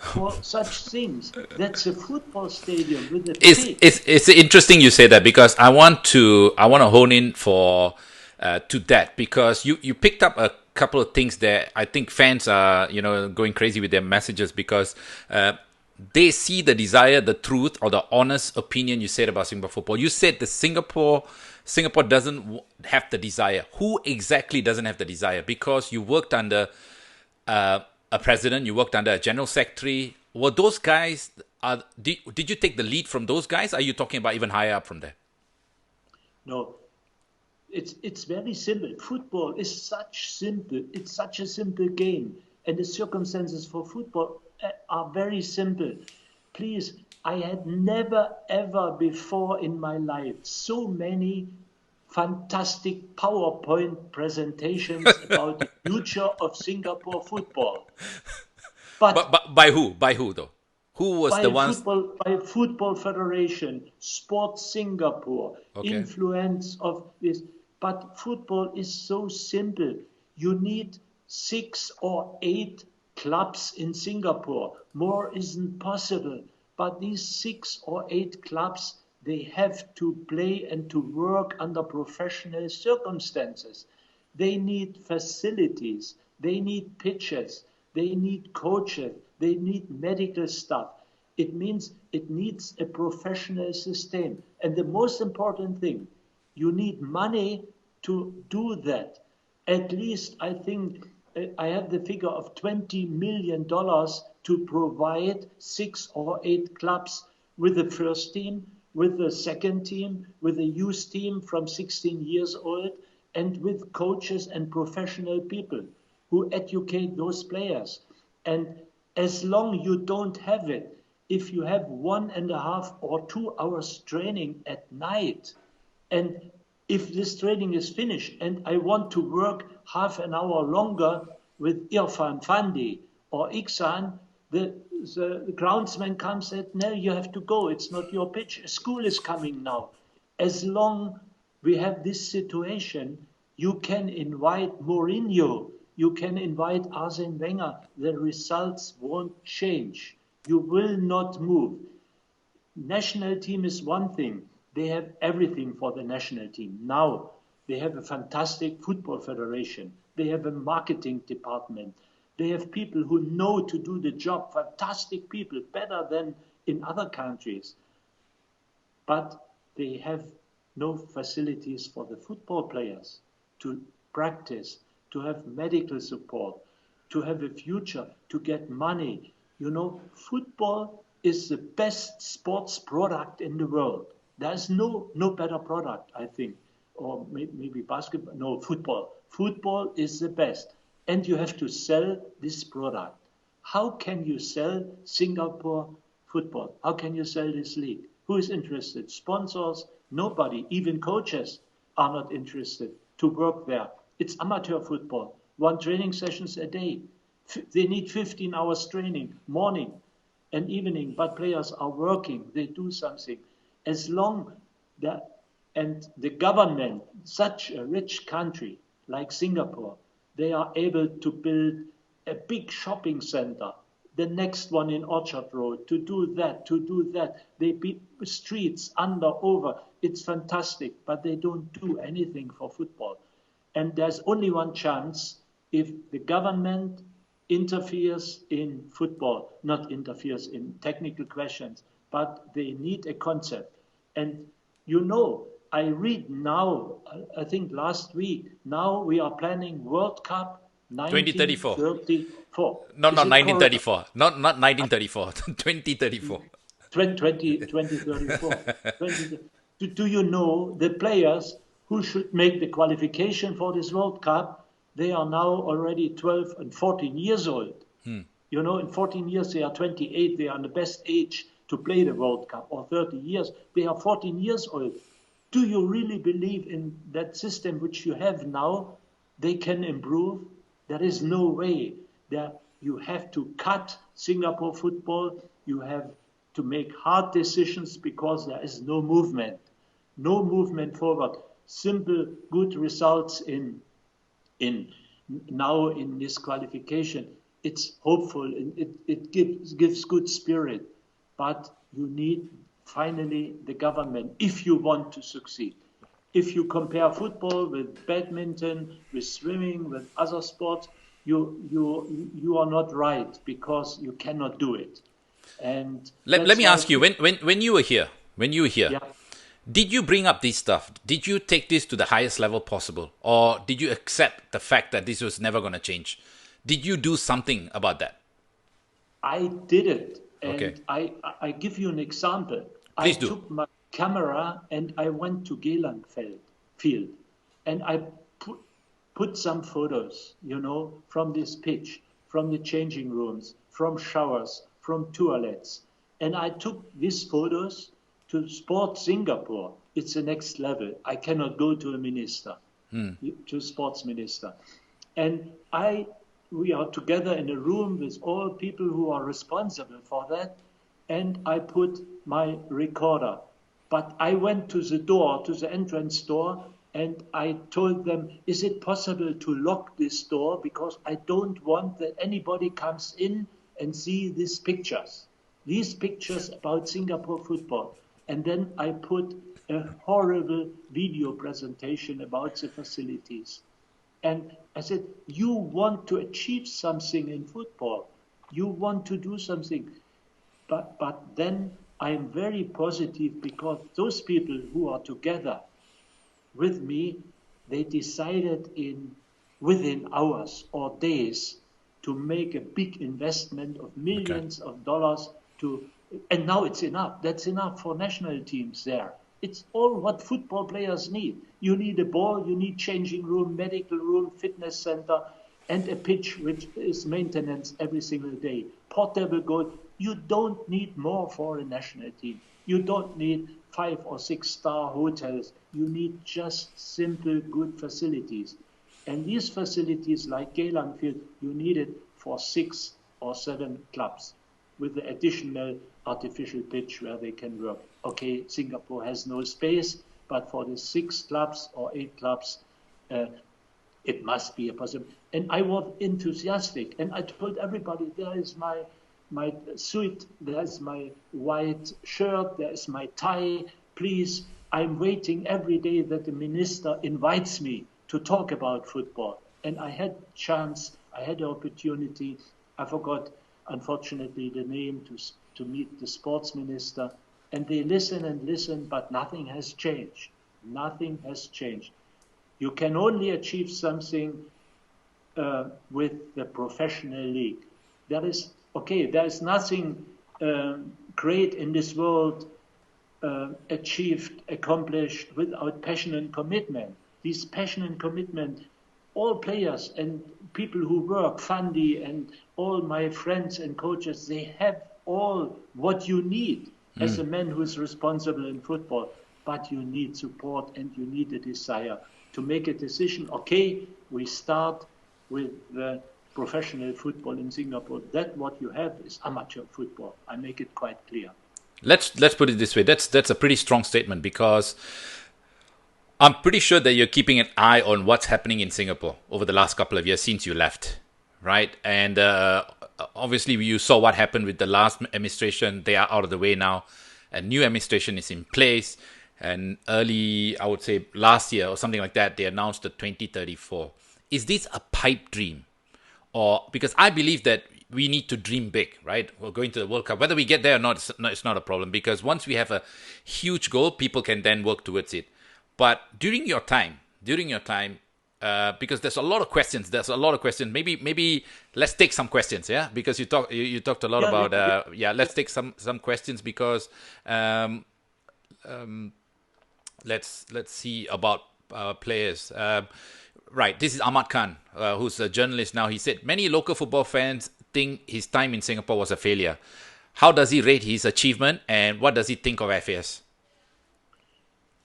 for such things. That's a football stadium with a pitch. It's interesting you say that, because I want to hone in to that, because you picked up a couple of things there. I think fans are going crazy with their messages, because they see the desire, the truth, or the honest opinion you said about Singapore football. You said the Singapore doesn't have the desire. Who exactly doesn't have the desire? Because you worked under a president, you worked under a general secretary. Were those guys? Did you take the lead from those guys? Are you talking about even higher up from there? No, it's very simple. Football is It's such a simple game, and the circumstances for football are very simple. Please, I had never ever before in my life so many fantastic PowerPoint presentations about the future of Singapore football. But by who? By who though? Who was the ones? By Football Federation, Sports Singapore, influence of this. But football is so simple. You need 6 or 8 clubs in Singapore. More isn't possible. But these 6 or 8 clubs, they have to play and to work under professional circumstances. They need facilities. They need pitches. They need coaches. They need medical staff. It means it needs a professional system. And the most important thing, you need money to do that. At least, I think, I have the figure of $20 million to provide 6 or 8 clubs with the first team, with the second team, with the youth team from 16 years old, and with coaches and professional people. who educate those players. And as long you don't have it, if you have 1.5 or 2 hours training at night, and if this training is finished and I want to work half an hour longer with Irfan Fandi or Iksan, the groundsman comes and says, no, you have to go. It's not your pitch. School is coming now. As long we have this situation, you can invite Mourinho. You can invite Arsene Wenger. The results won't change. You will not move. National team is one thing. They have everything for the national team. Now they have a fantastic football federation. They have a marketing department. They have people who know to do the job, fantastic people, better than in other countries. But they have no facilities for the football players to practice, to have medical support, to have a future, to get money. You know, football is the best sports product in the world. There's no better product, I think. Or maybe basketball. No, football. Football is the best. And you have to sell this product. How can you sell Singapore football? How can you sell this league? Who is interested? Sponsors? Nobody. Even coaches are not interested to work there. It's amateur football. 1 training sessions a day. They need 15 hours training, morning and evening, but players are working. They do something. As long that, and the government, such a rich country like Singapore, they are able to build a big shopping center, the next one in Orchard Road, to do that. They beat streets under, over. It's fantastic, but they don't do anything for football. And there's only one chance if the government interferes in football, not interferes in technical questions, but they need a concept. And you know, I read now, I think last week, now we are planning World Cup 2034. 1934. No, 1934. Not 1934. 2034. 2034. Do you know the players who should make the qualification for this World Cup? They are now already 12 and 14 years old. You know, in 14 years they are 28. They are in the best age to play the World Cup, or 30 years. They are 14 years old. Do you really believe in that system which you have now? They can improve? There is no way. You have to cut Singapore football. You have to make hard decisions because there is no movement. No movement forward. Simple, good results in now in this qualification. It's hopeful. It gives good spirit. But you need finally the government if you want to succeed. If you compare football with badminton, with swimming, with other sports, you are not right because you cannot do it. And let me ask you, when you were here, yeah. Did you bring up this stuff? Did you take this to the highest level possible? Or did you accept the fact that this was never going to change? Did you do something about that? I did it. And okay. I give you an example. Please do. Took my camera and I went to Gelang field. And I put some photos, you know, from this pitch, from the changing rooms, from showers, from toilets. And I took these photos to Sport Singapore. It's the next level. I cannot go to a minister, to a sports minister. And we are together in a room with all people who are responsible for that. And I put my recorder. But I went to the door, to the entrance door, and I told them, is it possible to lock this door? Because I don't want that anybody comes in and see these pictures about Singapore football. And then I put a horrible video presentation about the facilities. And I said, you want to achieve something in football. You want to do something. But then I'm very positive because those people who are together with me, they decided within hours or days to make a big investment of millions of dollars and now it's enough. That's enough for national teams there. It's all what football players need. You need a ball, you need changing room, medical room, fitness center, and a pitch which is maintenance every single day. Portable goal. You don't need more for a national team. You don't need 5 or 6 star hotels. You need just simple, good facilities. And these facilities, like Geylang Field, you need it for 6 or 7 clubs with the additional artificial pitch where they can work. Okay, Singapore has no space, but for the 6 clubs or 8 clubs, it must be a possibility. And I was enthusiastic, and I told everybody, there is my suit, there's my white shirt, there's my tie. Please, I'm waiting every day that the minister invites me to talk about football. And I had chance, I had the opportunity. I forgot, unfortunately, the name to meet the sports minister. And they listen and listen, but nothing has changed. Nothing has changed. You can only achieve something with the professional league. There is nothing great in this world achieved, accomplished without passion and commitment. This passion and commitment, all players and people who work, Fandi and all my friends and coaches, they have all what you need as a man who is responsible in football. But you need support and you need a desire to make a decision. Okay, we start with the professional football in Singapore. That what you have is amateur football. I make it quite clear. Let's put it this way. That's a pretty strong statement, because I'm pretty sure that you're keeping an eye on what's happening in Singapore over the last couple of years since you left, right? And obviously you saw what happened with the last administration. They are out of the way now. A new administration is in place. And early, I would say last year or something like that, they announced the 2034. Is this a pipe dream? Or because I believe that we need to dream big, right? We're going to the World Cup. Whether we get there or not, it's not a problem, because once we have a huge goal, people can then work towards it. But during your time, because there's a lot of questions. Maybe let's take some questions, yeah? Because you talked a lot about let's take some questions, because let's see about players. Right, this is Ahmad Khan, who's a journalist now. He said many local football fans think his time in Singapore was a failure. How does he rate his achievement, and what does he think of FAS?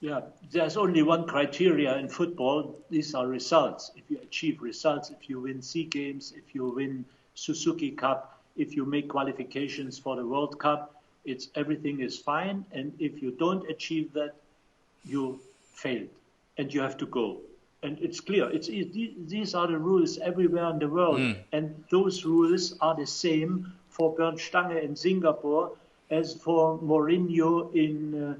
Yeah, there's only one criteria in football. These are results. If you achieve results, if you win SEA Games, if you win Suzuki Cup, if you make qualifications for the World Cup, everything is fine. And if you don't achieve that, you failed and you have to go. And it's clear. These are the rules everywhere in the world. And those rules are the same for Bernd Stange in Singapore as for Mourinho in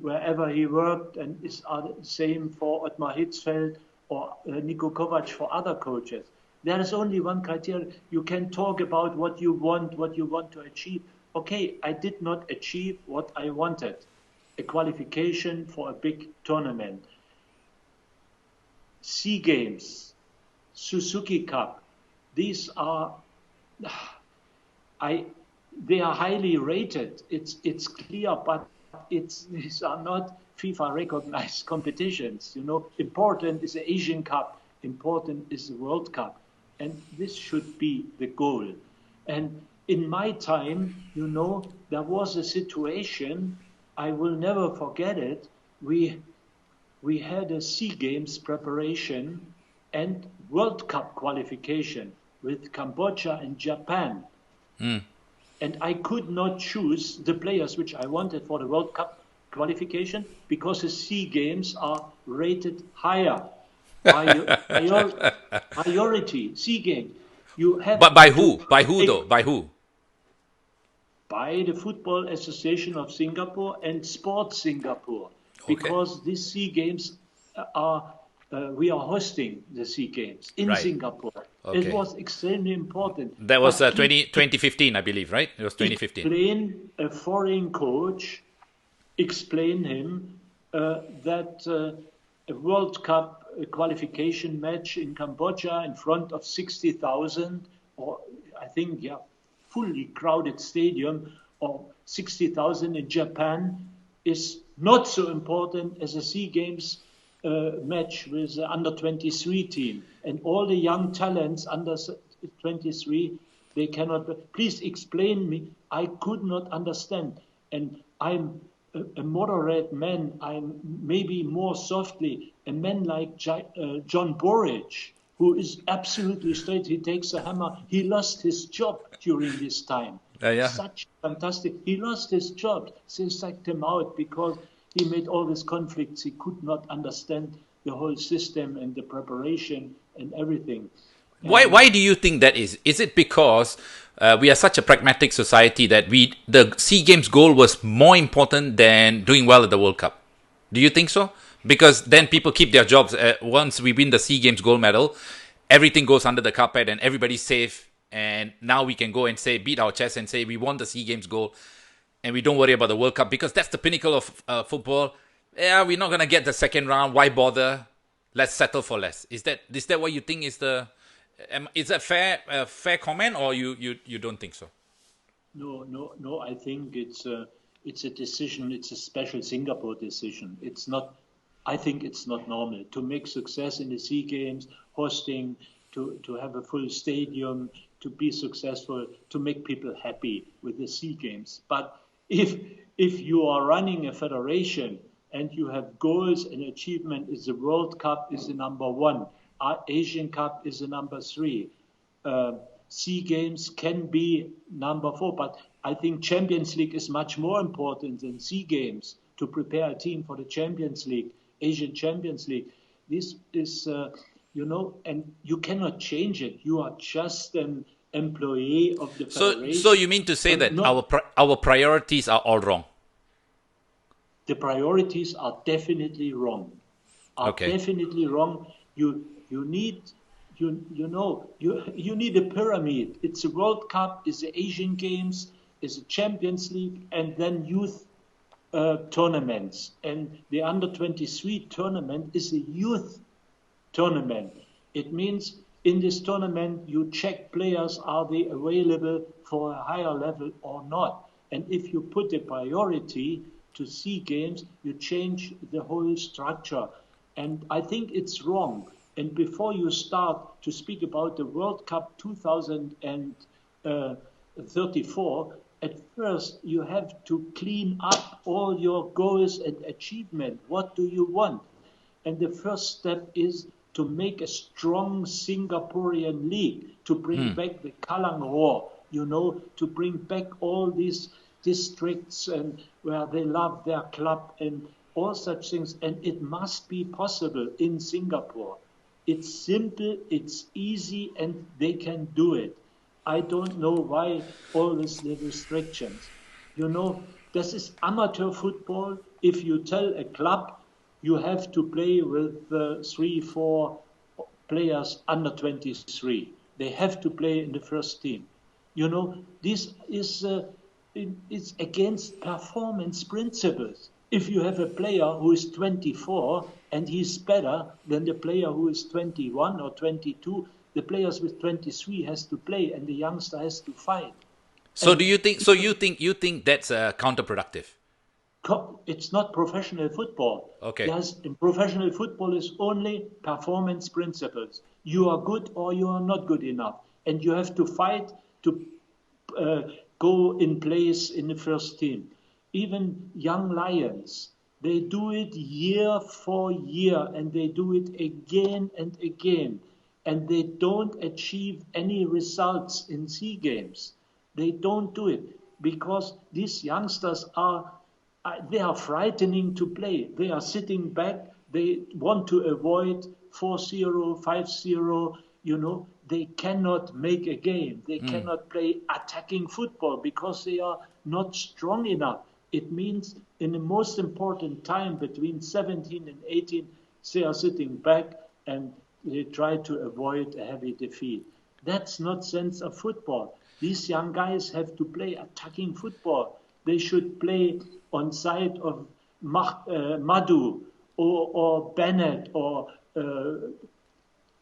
wherever he worked, and are the same for Ottmar Hitzfeld or Niko Kovac for other coaches. There is only one criteria. You can talk about what you want to achieve. Okay, I did not achieve what I wanted. A qualification for a big tournament. SEA Games, Suzuki Cup, these are, they are highly rated. It's clear, but these are not FIFA recognized competitions. Important is the Asian Cup, important is the World Cup, and this should be the goal. And in my time, there was a situation, I will never forget it. We had a SEA Games preparation and World Cup qualification with Cambodia and Japan. And I could not choose the players which I wanted for the World Cup qualification because the SEA Games are rated higher. Priority, SEA Games. But by who? By who though? By who? By the Football Association of Singapore and Sports Singapore. Because these SEA Games we are hosting the SEA Games in Singapore. Okay. It was extremely important. That was 2015, I believe, right? It was 2015. Explain a foreign coach, explain him that a World Cup qualification match in Cambodia in front of 60,000, or I think, fully crowded stadium, or 60,000 in Japan is not so important as the SEA Games match with the under 23 team, and all the young talents under 23, they cannot. Please explain me. I could not understand, and I'm a moderate man. I'm maybe more softly a man like John Borage, who is absolutely straight. He takes a hammer. He lost his job during this time. Yeah. Such fantastic. He lost his job. They sacked him out because he made all these conflicts. He could not understand the whole system and the preparation and everything. Why do you think that is? Is it because we are such a pragmatic society that the SEA Games goal was more important than doing well at the World Cup? Do you think so? Because then people keep their jobs. Once we win the SEA Games gold medal, everything goes under the carpet and everybody's safe. And now we can go and beat our chest and say we won the SEA Games gold, and we don't worry about the World Cup because that's the pinnacle of football. Yeah, we're not going to get the second round. Why bother? Let's settle for less. Is that what you think is the... is that fair comment, or you don't think so? No. I think it's a decision. It's a special Singapore decision. It's not. I think it's not normal to make success in the SEA Games, hosting, to have a full stadium, to be successful, to make people happy with the SEA Games. But if you are running a federation and you have goals and achievement, is the World Cup is the number one. Asian Cup is the number 3. SEA Games can be number 4, but I think Champions League is much more important than SEA Games to prepare a team for the Champions League, Asian Champions League. This is, and you cannot change it. You are just an employee of the federation. So you mean to say that our priorities are all wrong? The priorities are definitely wrong. Definitely wrong. You need you need a pyramid. It's a World Cup, it's the Asian Games, it's a Champions League, and then youth tournaments. And the under 23 tournament is a youth tournament. It means in this tournament you check players, are they available for a higher level or not. And if you put a priority to SEA Games, you change the whole structure. And I think it's wrong. And before you start to speak about the World Cup 2034, at first you have to clean up all your goals and achievement. What do you want? And the first step is to make a strong Singaporean league, to bring back the Kallang Roar, to bring back all these districts and where they love their club and all such things. And it must be possible in Singapore. It's simple, it's easy, and they can do it. I don't know why all these restrictions. This is amateur football. If you tell a club you have to play with 3-4 players under 23, they have to play in the first team. This is it's against performance principles. If you have a player who is 24 and he's better than the player who is 21 or 22, the players with 23 has to play and the youngster has to fight. So do you think? So you think that's counterproductive? It's not professional football. Okay. In professional football is only performance principles. You are good or you are not good enough, and you have to fight to go in place in the first team. Even young lions, they do it year for year, and they do it again and again, and they don't achieve any results in SEA Games. They don't do it because these youngsters are frightening to play. They are sitting back. They want to avoid 4-0, 5-0. They cannot make a game. They cannot play attacking football because they are not strong enough. It means in the most important time between 17 and 18, they are sitting back and they try to avoid a heavy defeat. That's not sense of football. These young guys have to play attacking football. They should play on side of Madhu or Bennett, or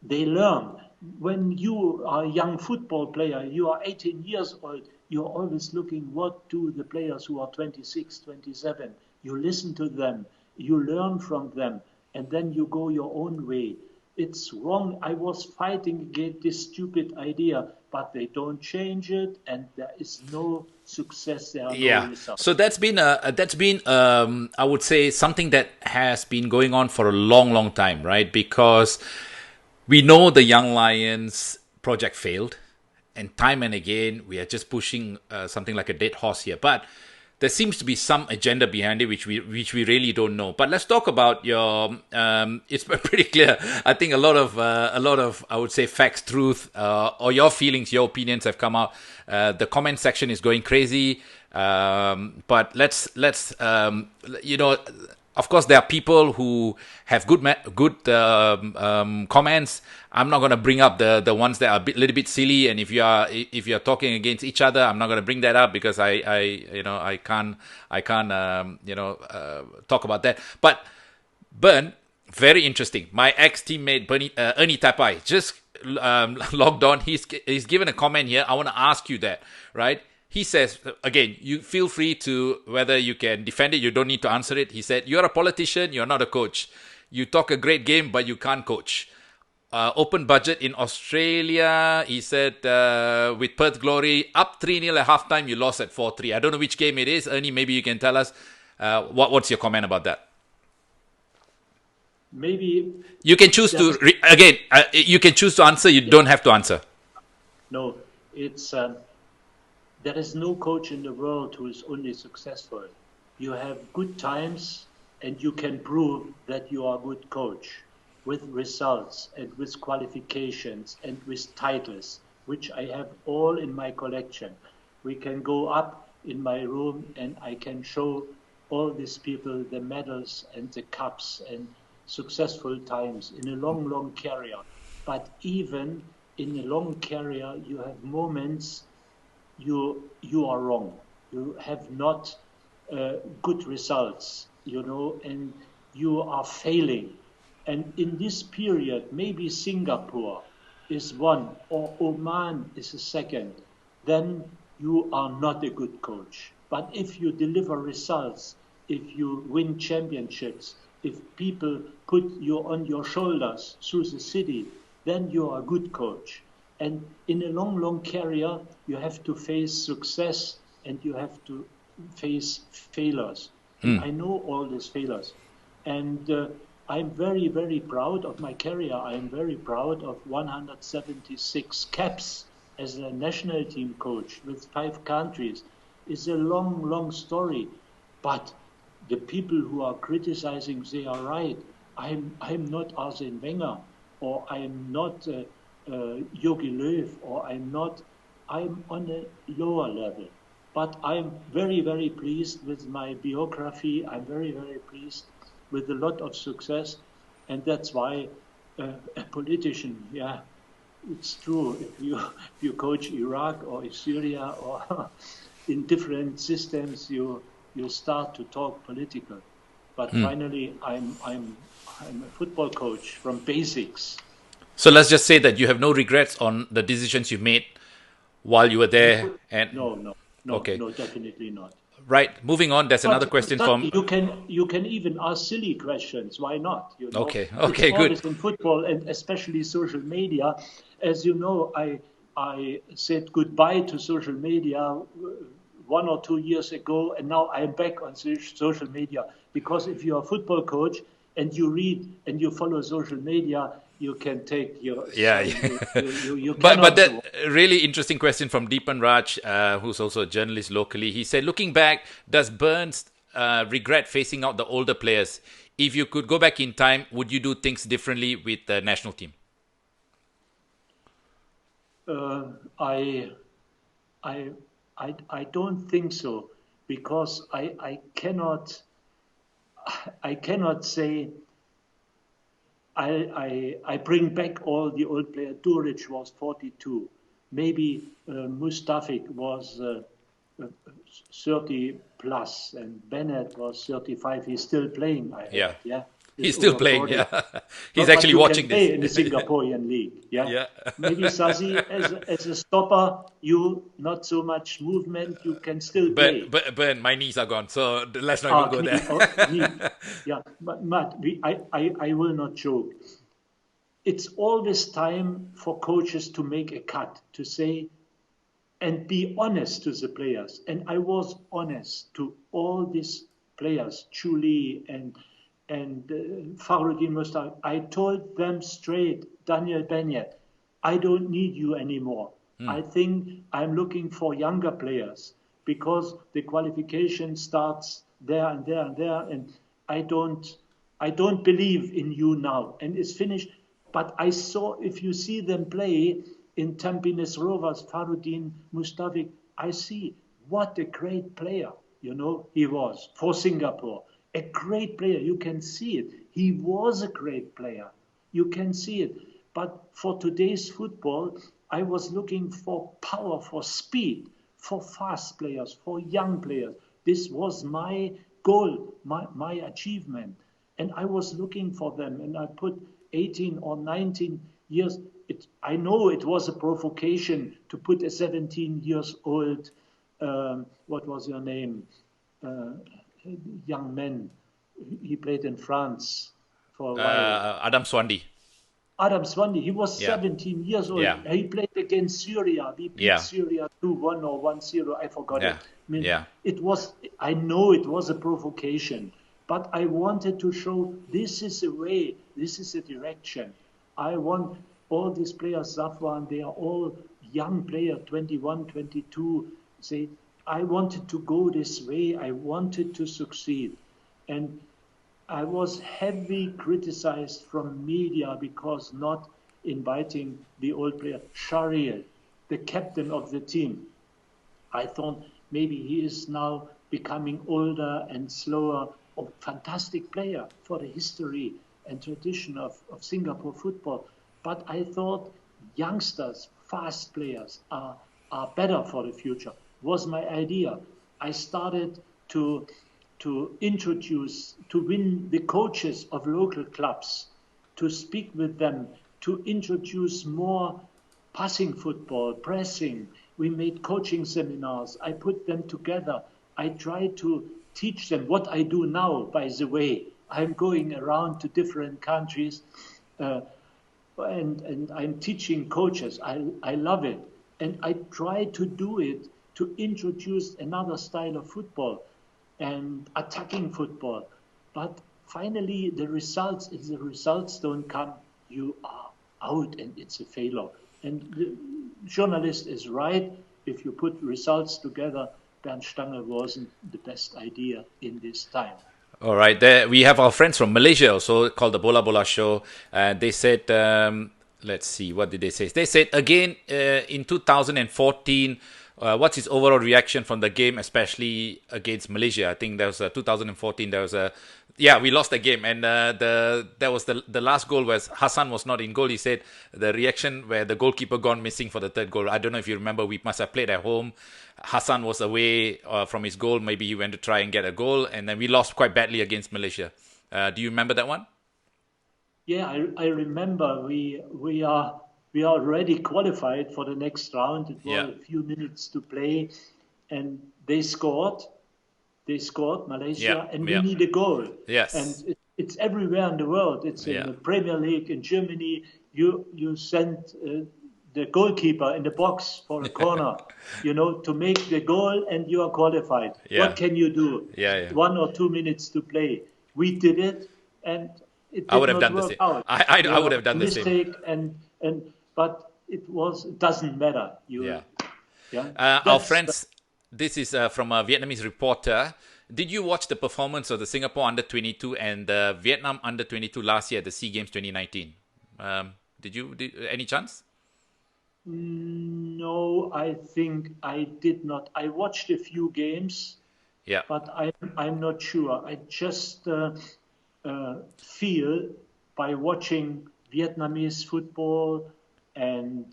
they learn. When you are a young football player, you are 18 years old, you're always looking what do the players who are 26, 27. You listen to them, you learn from them, and then you go your own way. It's wrong. I was fighting against this stupid idea, but they don't change it, and there is no success. There are no Yeah. results. So that's been I would say something that has been going on for a long, long time, right? Because we know the Young Lions project failed, and time and again we are just pushing something like a dead horse here. But there seems to be some agenda behind it, which we really don't know. But let's talk about your. It's pretty clear. I think a lot of I would say facts, truth, or your feelings, your opinions have come out. The comment section is going crazy. But let's you know. Of course, there are people who have good comments. I'm not going to bring up the ones that are a little bit silly. And if you're talking against each other, I'm not going to bring that up because I can't talk about that. But Bernd, very interesting. My ex-teammate Ernie Tapai just logged on. He's given a comment here. I want to ask you that, right? He says, again, you feel free to, whether you can defend it, you don't need to answer it. He said, you're a politician, you're not a coach. You talk a great game, but you can't coach. Open budget in Australia, he said, with Perth Glory, up 3-0 at halftime, you lost at 4-3. I don't know which game it is. Ernie, maybe you can tell us. What's your comment about that? Maybe you can choose to, you can choose to answer, you don't have to answer. No, it's... there is no coach in the world who is only successful. You have good times and you can prove that you are a good coach with results and with qualifications and with titles, which I have all in my collection. We can go up in my room and I can show all these people the medals and the cups and successful times in a long, long career. But even in a long career, you have moments you are wrong. You have not good results, and you are failing. And in this period, maybe Singapore is one or Oman is a second, then you are not a good coach. But if you deliver results, if you win championships, if people put you on your shoulders through the city, then you are a good coach. And in a long, long career, you have to face success and you have to face failures. And I know all these failures. And I'm very, very proud of my career. I'm very proud of 176 caps as a national team coach with 5 countries. It's a long, long story. But the people who are criticizing, they are right. I'm not Arsene Wenger, or I'm not... Jogi Löw, or I'm on a lower level. But I'm very, very pleased with my biography. I'm very, very pleased with a lot of success. And that's why a politician, it's true. If you coach Iraq or Syria or in different systems, you start to talk political. But finally, I'm a football coach from basics. So let's just say that you have no regrets on the decisions you made while you were there. And No, okay. No, definitely not. Right. Moving on. There's another question from. You can even ask silly questions. Why not? Okay. It's Good. In football and especially social media. As you know, I said goodbye to social media 1 or 2 years ago, and now I'm back on social media, because if you're a football coach and you read and you follow social media, you can take your... You but that really interesting question from Deepan Raj, who's also a journalist locally. He said, looking back, does Bernd regret phasing out the older players? If you could go back in time, would you do things differently with the national team? I don't think so, because I cannot say I bring back all the old players. Duric was 42. Maybe Mustafic was 30 plus, and Bennett was 35. He's still playing, I heard. Yeah. He's still over playing, 40. yeah. He's But actually you watching can play this. in the Singaporean league. Yeah. Yeah. Maybe Sasi, as a stopper, you not so much movement, you can still play. But my knees are gone, so let's not even go there. Yeah, but Matt, I will not joke. It's always time for coaches to make a cut, to say, and be honest to the players. And I was honest to all these players, Chuli and Fakhruddin Mustaq. I told them straight, Daniel Benyat, I don't need you anymore. I think I'm looking for younger players because the qualification starts there and there and there, and I don't believe in you now. And it's finished. But I saw, if you see them play in Tampines Rovers, Fakhruddin Mustaq, I see what a great player, he was for Singapore. A great player, you can see it. He was a great player. You can see it. But for today's football, I was looking for power, for speed, for fast players, for young players. This was my goal, my achievement. And I was looking for them, and I put 18 or 19 years. I know it was a provocation to put a 17 years old, what was your name, young man. He played in France for a while. Adam Swandi. Adam Swandi, he was 17 years old. Yeah. He played against Syria. We beat Syria 2-1 or 1-0. I forgot it. I know it was a provocation, but I wanted to show this is a way, this is a direction. I want all these players, Zafwan, they are all young players, 21, 22. Say, I wanted to go this way. I wanted to succeed. And I was heavily criticized from media because not inviting the old player, Shariel, the captain of the team. I thought maybe he is now becoming older and slower. A fantastic player for the history and tradition of Singapore football. But I thought youngsters, fast players are better for the future, was my idea. I started to introduce, to win the coaches of local clubs, to speak with them, to introduce more passing football, pressing. We made coaching seminars. I put them together. I tried to teach them what I do now, by the way. I'm going around to different countries and I'm teaching coaches. I love it. And I try to do it to introduce another style of football and attacking football. But finally, if the results don't come, you are out and it's a failure. And the journalist is right. If you put results together, Bernd Stange wasn't the best idea in this time. All right, there we have our friends from Malaysia also called the Bola Bola Show. They said, let's see, what did they say? They said again in 2014. What's his overall reaction from the game, especially against Malaysia? I think there was 2014. There was we lost the game, and there was the last goal where Hassan was not in goal. He said the reaction where the goalkeeper gone missing for the third goal. I don't know if you remember. We must have played at home. Hassan was away from his goal. Maybe he went to try and get a goal, and then we lost quite badly against Malaysia. Do you remember that one? Yeah, I remember. We are already qualified for the next round. It was a few minutes to play, and they scored. They scored, Malaysia, and we need a goal. Yes. And it's everywhere in the world. It's in the Premier League in Germany. You send the goalkeeper in the box for a corner, to make the goal, and you are qualified. What can you do? 1 or 2 minutes to play. We did it, and it did not work out. I would have done the same. Mistake, but it doesn't matter. Our friends, this is from a Vietnamese reporter. Did you watch the performance of the Singapore under-22 and the Vietnam under-22 last year at the SEA Games 2019? Did any chance? No, I think I did not. I watched a few games, but I'm not sure. I just feel by watching Vietnamese football and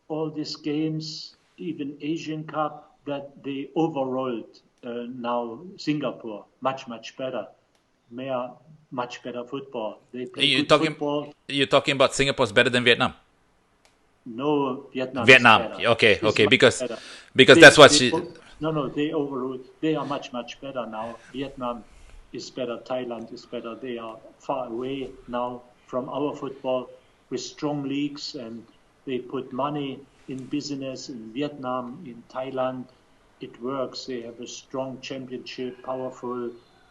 all these games, even Asian Cup, that they overrolled now Singapore much, much better. much better football. They play You good talking? football. You're talking about Singapore's better than Vietnam? No, Vietnam is Vietnam. better. Okay, Is okay. much Because better. that's what They she. no, they overrule. They are much better now. Vietnam is better. Thailand is better. They are far away now from our football with strong leagues, and they put money in business in Vietnam, in Thailand. It works. They have a strong championship, powerful,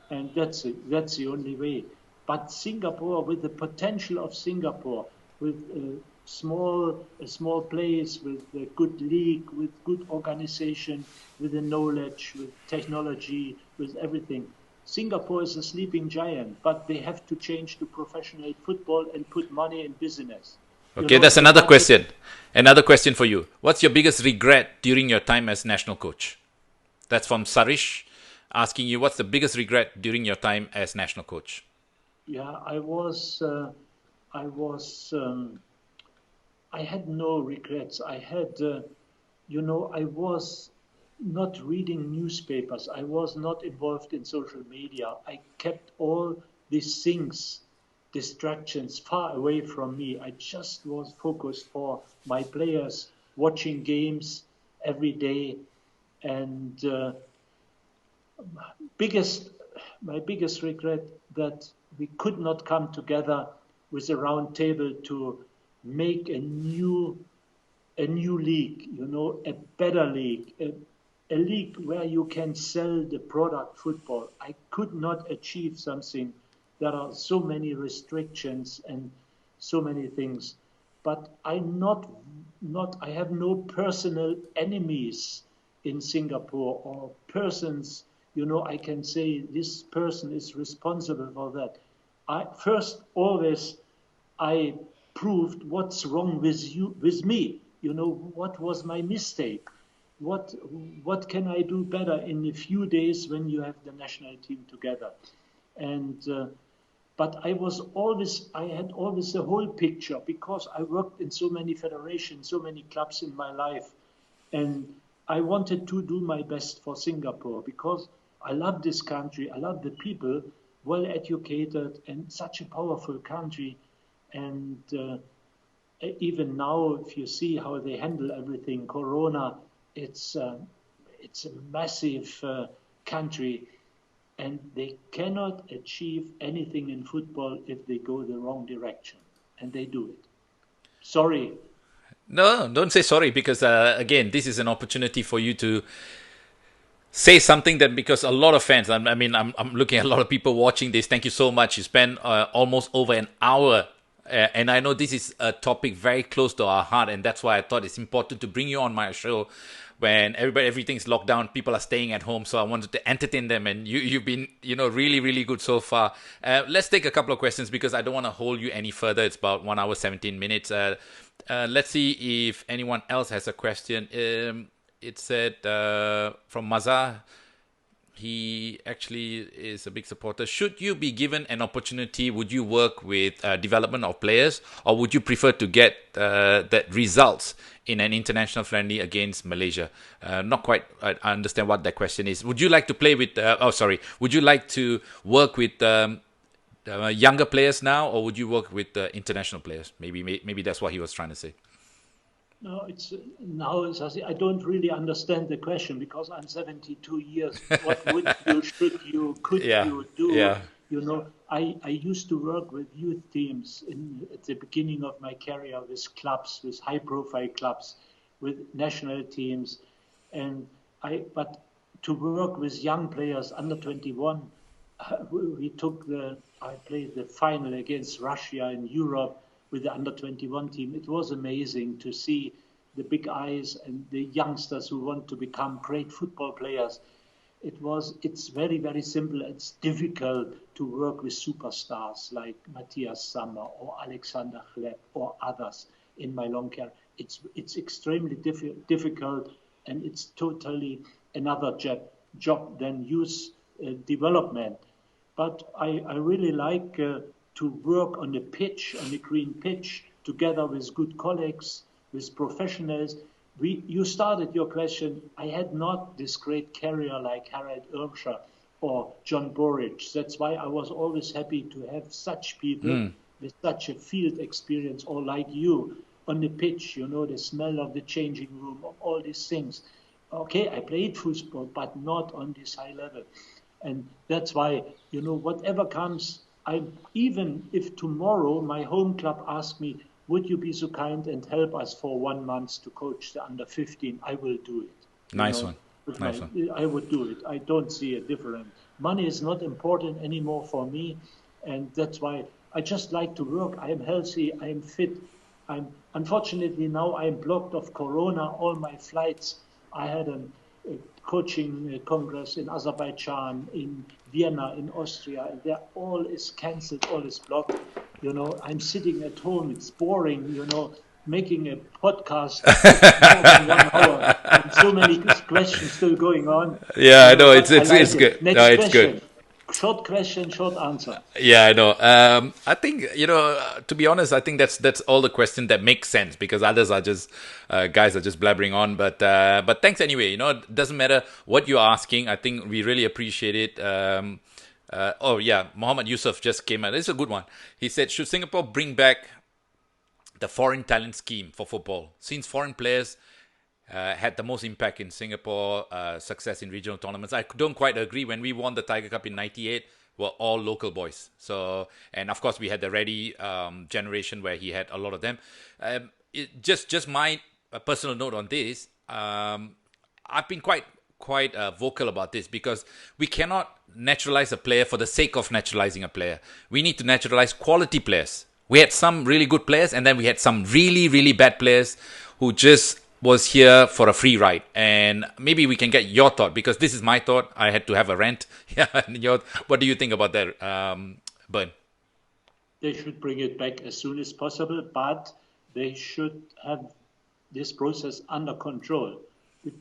and that's it. That's the only way. But Singapore, with the potential of Singapore, with a small place, with a good league, with good organization, with the knowledge, with technology, with everything. Singapore is a sleeping giant, but they have to change to professional football and put money in business. Okay, that's The another budget. question. Another question for you. What's your biggest regret during your time as national coach? That's from Sarish, asking you what's the biggest regret during your time as national coach? Yeah, I was, I had no regrets. I had, I was not reading newspapers. I was not involved in social media. I kept all these things, distractions far away from me. I just was focused for my players, watching games every day. And biggest, my biggest regret that we could not come together with a round table to make a new league, a better league, a league where you can sell the product football. I could not achieve something. There are so many restrictions and so many things. But I have no personal enemies in Singapore or persons, I can say this person is responsible for that. Always I proved what's wrong with me. What was my mistake? What can I do better in a few days when you have the national team together? And but I had always the whole picture because I worked in so many federations, so many clubs in my life, and I wanted to do my best for Singapore because I love this country, I love the people, well educated, and such a powerful country. And even now, if you see how they handle everything, Corona, it's a massive country, and they cannot achieve anything in football if they go the wrong direction, and they do it. Sorry. No, don't say sorry because again, this is an opportunity for you to say something that because a lot of fans. I'm looking at a lot of people watching this. Thank you so much. You spent almost over an hour. And I know this is a topic very close to our heart, and that's why I thought it's important to bring you on my show when everything's locked down, people are staying at home. So I wanted to entertain them, and you've been, really, really good so far. Let's take a couple of questions because I don't want to hold you any further. It's about 1 hour, 17 minutes. Let's see if anyone else has a question. It said from Mazar. He actually is a big supporter. Should you be given an opportunity, would you work with development of players, or would you prefer to get that results in an international friendly against Malaysia? Not quite. I understand what that question is. Would you like to play with? Would you like to work with younger players now, or would you work with international players? Maybe that's what he was trying to say. No, Sasi, I don't really understand the question because I'm 72 years. What would you, should you, could you do? Yeah. I used to work with youth teams at the beginning of my career with clubs, with high-profile clubs, with national teams, but to work with young players under 21, I played the final against Russia in Europe with the under-21 team. It was amazing to see the big eyes and the youngsters who want to become great football players. It's very, very simple. It's difficult to work with superstars like Matthias Sammer or Alexander Hleb or others in my long career. It's extremely difficult, and it's totally another job than youth development. But I really like to work on the pitch, on the green pitch, together with good colleagues, with professionals. You started your question. I had not this great career like Harald Irmscher or John Borich. That's why I was always happy to have such people with such a field experience, or like you on the pitch, the smell of the changing room, of all these things. Okay, I played football, but not on this high level. And that's why, whatever comes, even if tomorrow my home club asks me, would you be so kind and help us for 1 month to coach the under 15? I will do it. Nice one. Nice one. I would do it. I don't see a difference. Money is not important anymore for me, and that's why I just like to work. I am healthy. I am fit. Unfortunately now I'm blocked of Corona. All my flights. I had a coaching congress in Azerbaijan, in Vienna, in Austria, and there all is cancelled. All is blocked. I'm sitting at home. It's boring. Making a podcast more than 1 hour, and so many questions still going on. Yeah, I know. It's good. Next it's question. Good. Short question, short answer. Yeah, I know. I think, to be honest, I think that's all the question that makes sense, because others are just guys are just blabbering on. But thanks anyway. It doesn't matter what you're asking. I think we really appreciate it. Muhammad Yusuf just came out. This is a good one. He said, should Singapore bring back the foreign talent scheme for football, since foreign players had the most impact in Singapore success in regional tournaments? I don't quite agree. When we won the Tiger Cup in '98, were all local boys. So, and of course we had the Reddy generation where he had a lot of them. Just my personal note on this. I've been quite vocal about this, because we cannot naturalize a player for the sake of naturalizing a player. We need to naturalize quality players. We had some really good players, and then we had some really, really bad players who just was here for a free ride. And maybe we can get your thought, because this is my thought. I had to have a rant. What do you think about that, Bernd? They should bring it back as soon as possible, but they should have this process under control. The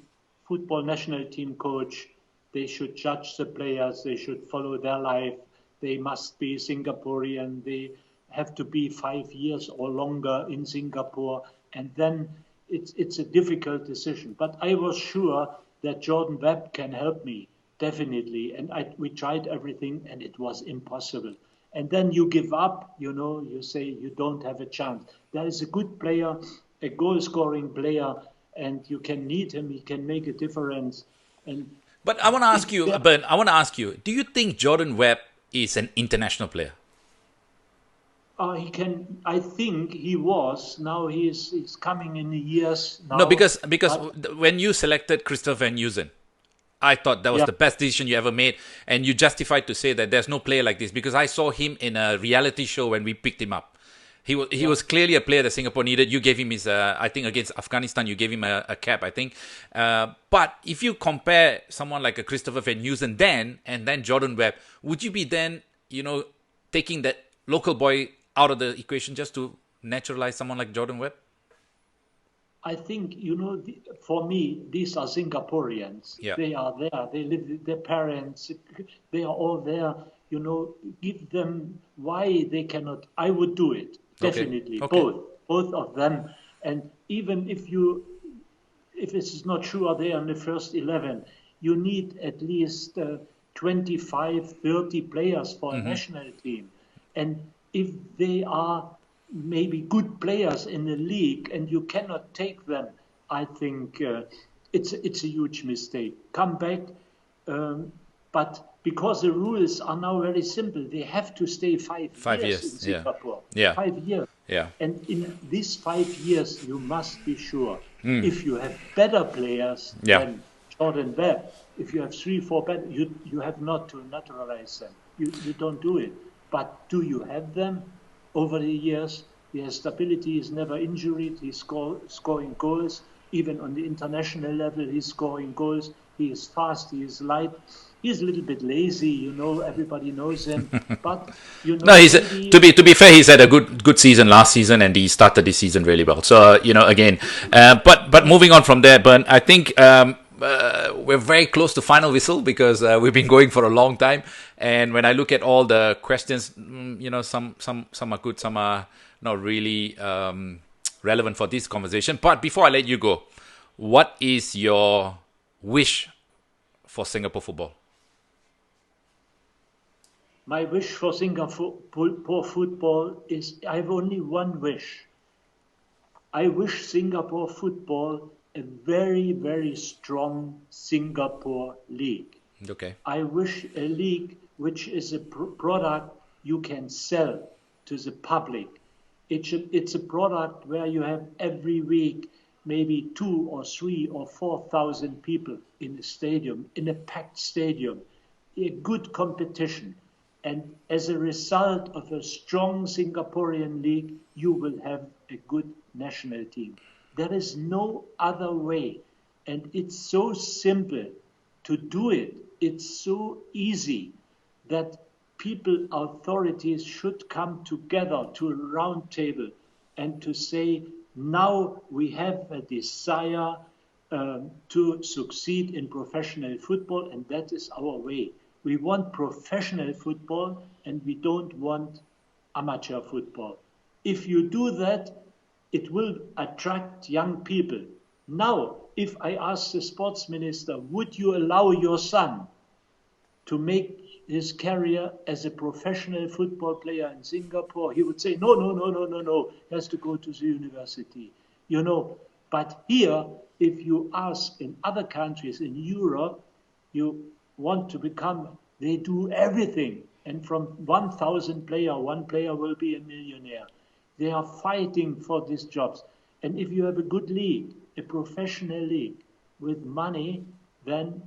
football national team coach, they should judge the players. They should follow their life. They must be Singaporean. They have to be 5 years or longer in Singapore, and then it's a difficult decision. But I was sure that Jordan Webb can help me, definitely. And we tried everything, and it was impossible. And then you give up, you say you don't have a chance. There is a good player, a goal-scoring player, and you can need him. He can make a difference. But I want to ask you, Bernd, do you think Jordan Webb is an international player? He can. I think he was. Now he's coming in the years. Now, No, because when you selected Christopher Van Huysen, I thought that was the best decision you ever made, and you justified to say that there's no player like this, because I saw him in a reality show when we picked him up. He was clearly a player that Singapore needed. You gave him his, I think against Afghanistan, you gave him a cap, I think. But if you compare someone like a Christopher Van Huysen then, and then Jordan Webb, would you be then, taking that local boy out of the equation just to naturalize someone like Jordan Webb? I think, for me, these are Singaporeans. Yeah. They are there. They live with their parents. They are all there. Give them why they cannot. I would do it. Definitely. Okay. Both of them. And even if it is not sure they are in the first 11, you need at least 25, 30 players for a national team. And if they are maybe good players in the league and you cannot take them, I think it's a huge mistake. Come back, but because the rules are now very simple, they have to stay 5 years in Singapore. Yeah. 5 years. Yeah. And in these 5 years, you must be sure, if you have better players than Jordan Webb, if you have 3, 4 better, you have not to naturalize them. You don't do it. But do you have them over the years? Their stability is never injured. He's scoring goals. Even on the international level, he's scoring goals. He is fast. He is light. He's a little bit lazy, everybody knows him. But, No, to be fair, he's had a good season last season, and he started this season really well. So, again, but moving on from there, Bernd, I think we're very close to final whistle, because we've been going for a long time. And when I look at all the questions, some are good, some are not really relevant for this conversation. But before I let you go, what is your wish for Singapore football? My wish for Singapore football is, I have only one wish. I wish Singapore football a very, very strong Singapore league. Okay. I wish a league which is a product you can sell to the public. It's a product where you have every week maybe 2 or 3 or 4,000 people in a stadium, in a packed stadium, a good competition. And as a result of a strong Singaporean league, you will have a good national team. There is no other way. And it's so simple to do it. It's so easy that people, authorities should come together to a round table and to say, now we have a desire to succeed in professional football, and that is our way. We want professional football and we don't want amateur football. If you do that, it will attract young people. Now, if I ask the sports minister, would you allow your son to make his career as a professional football player in Singapore? He would say, no, he has to go to the university. But here, if you ask in other countries in Europe, you want to become, they do everything. And from 1,000 players, one player will be a millionaire. They are fighting for these jobs. And if you have a good league, a professional league with money, then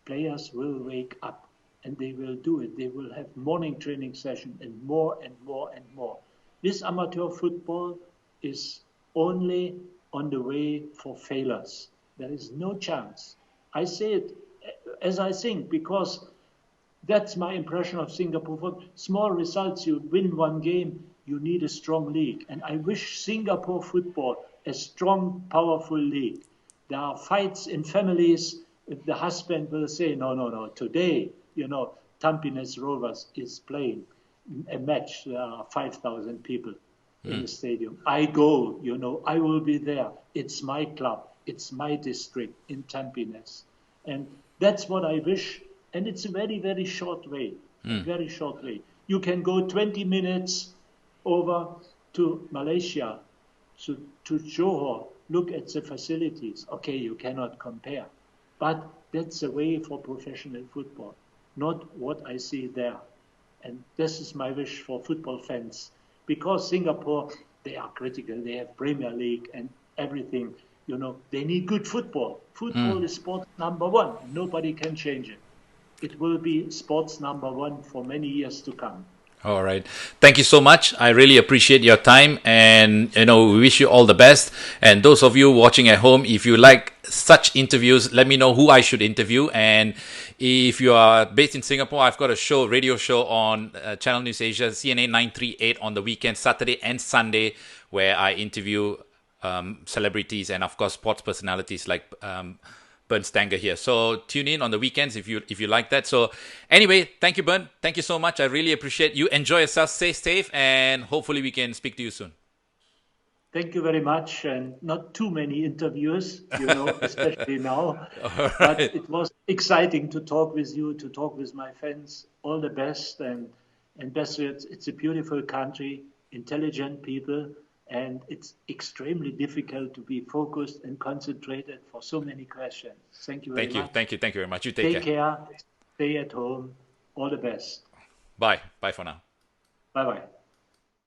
players will wake up and they will do it. They will have morning training session and more and more and more. This amateur football is only on the way for failures. There is no chance. I say it as I think, because that's my impression of Singapore. Small results, you win one game, you need a strong league. And I wish Singapore football a strong, powerful league. There are fights in families. The husband will say, no, today, Tampines Rovers is playing a match. There are 5,000 people in the stadium. I go, I will be there. It's my club. It's my district in Tampines. And that's what I wish. And it's a very, very short way. Very short way. You can go 20 minutes over to Malaysia, to Johor, look at the facilities. Okay, you cannot compare. But that's a way for professional football, not what I see there. And this is my wish for football fans. Because Singapore, they are critical. They have Premier League and everything. They need good football. Football is sport number one. Nobody can change it. It will be sports number one for many years to come. All right. Thank you so much. I really appreciate your time, and we wish you all the best. And those of you watching at home, if you like such interviews, let me know who I should interview. And if you are based in Singapore, I've got a radio show on Channel News Asia, CNA 938 on the weekend, Saturday and Sunday, where I interview celebrities and of course sports personalities like Bernd Stange here. So tune in on the weekends if you like that. So anyway, thank you, Bernd. Thank you so much. I really appreciate you. Enjoy yourself, stay safe, and hopefully we can speak to you soon. Thank you very much. And not too many interviews, especially now. Right. But it was exciting to talk with you, to talk with my fans. All the best. And best, it's a beautiful country, intelligent people. And it's extremely difficult to be focused and concentrated for so many questions. Thank you very much. Thank you very much. You take care. Stay at home. All the best. Bye for now. Bye-bye.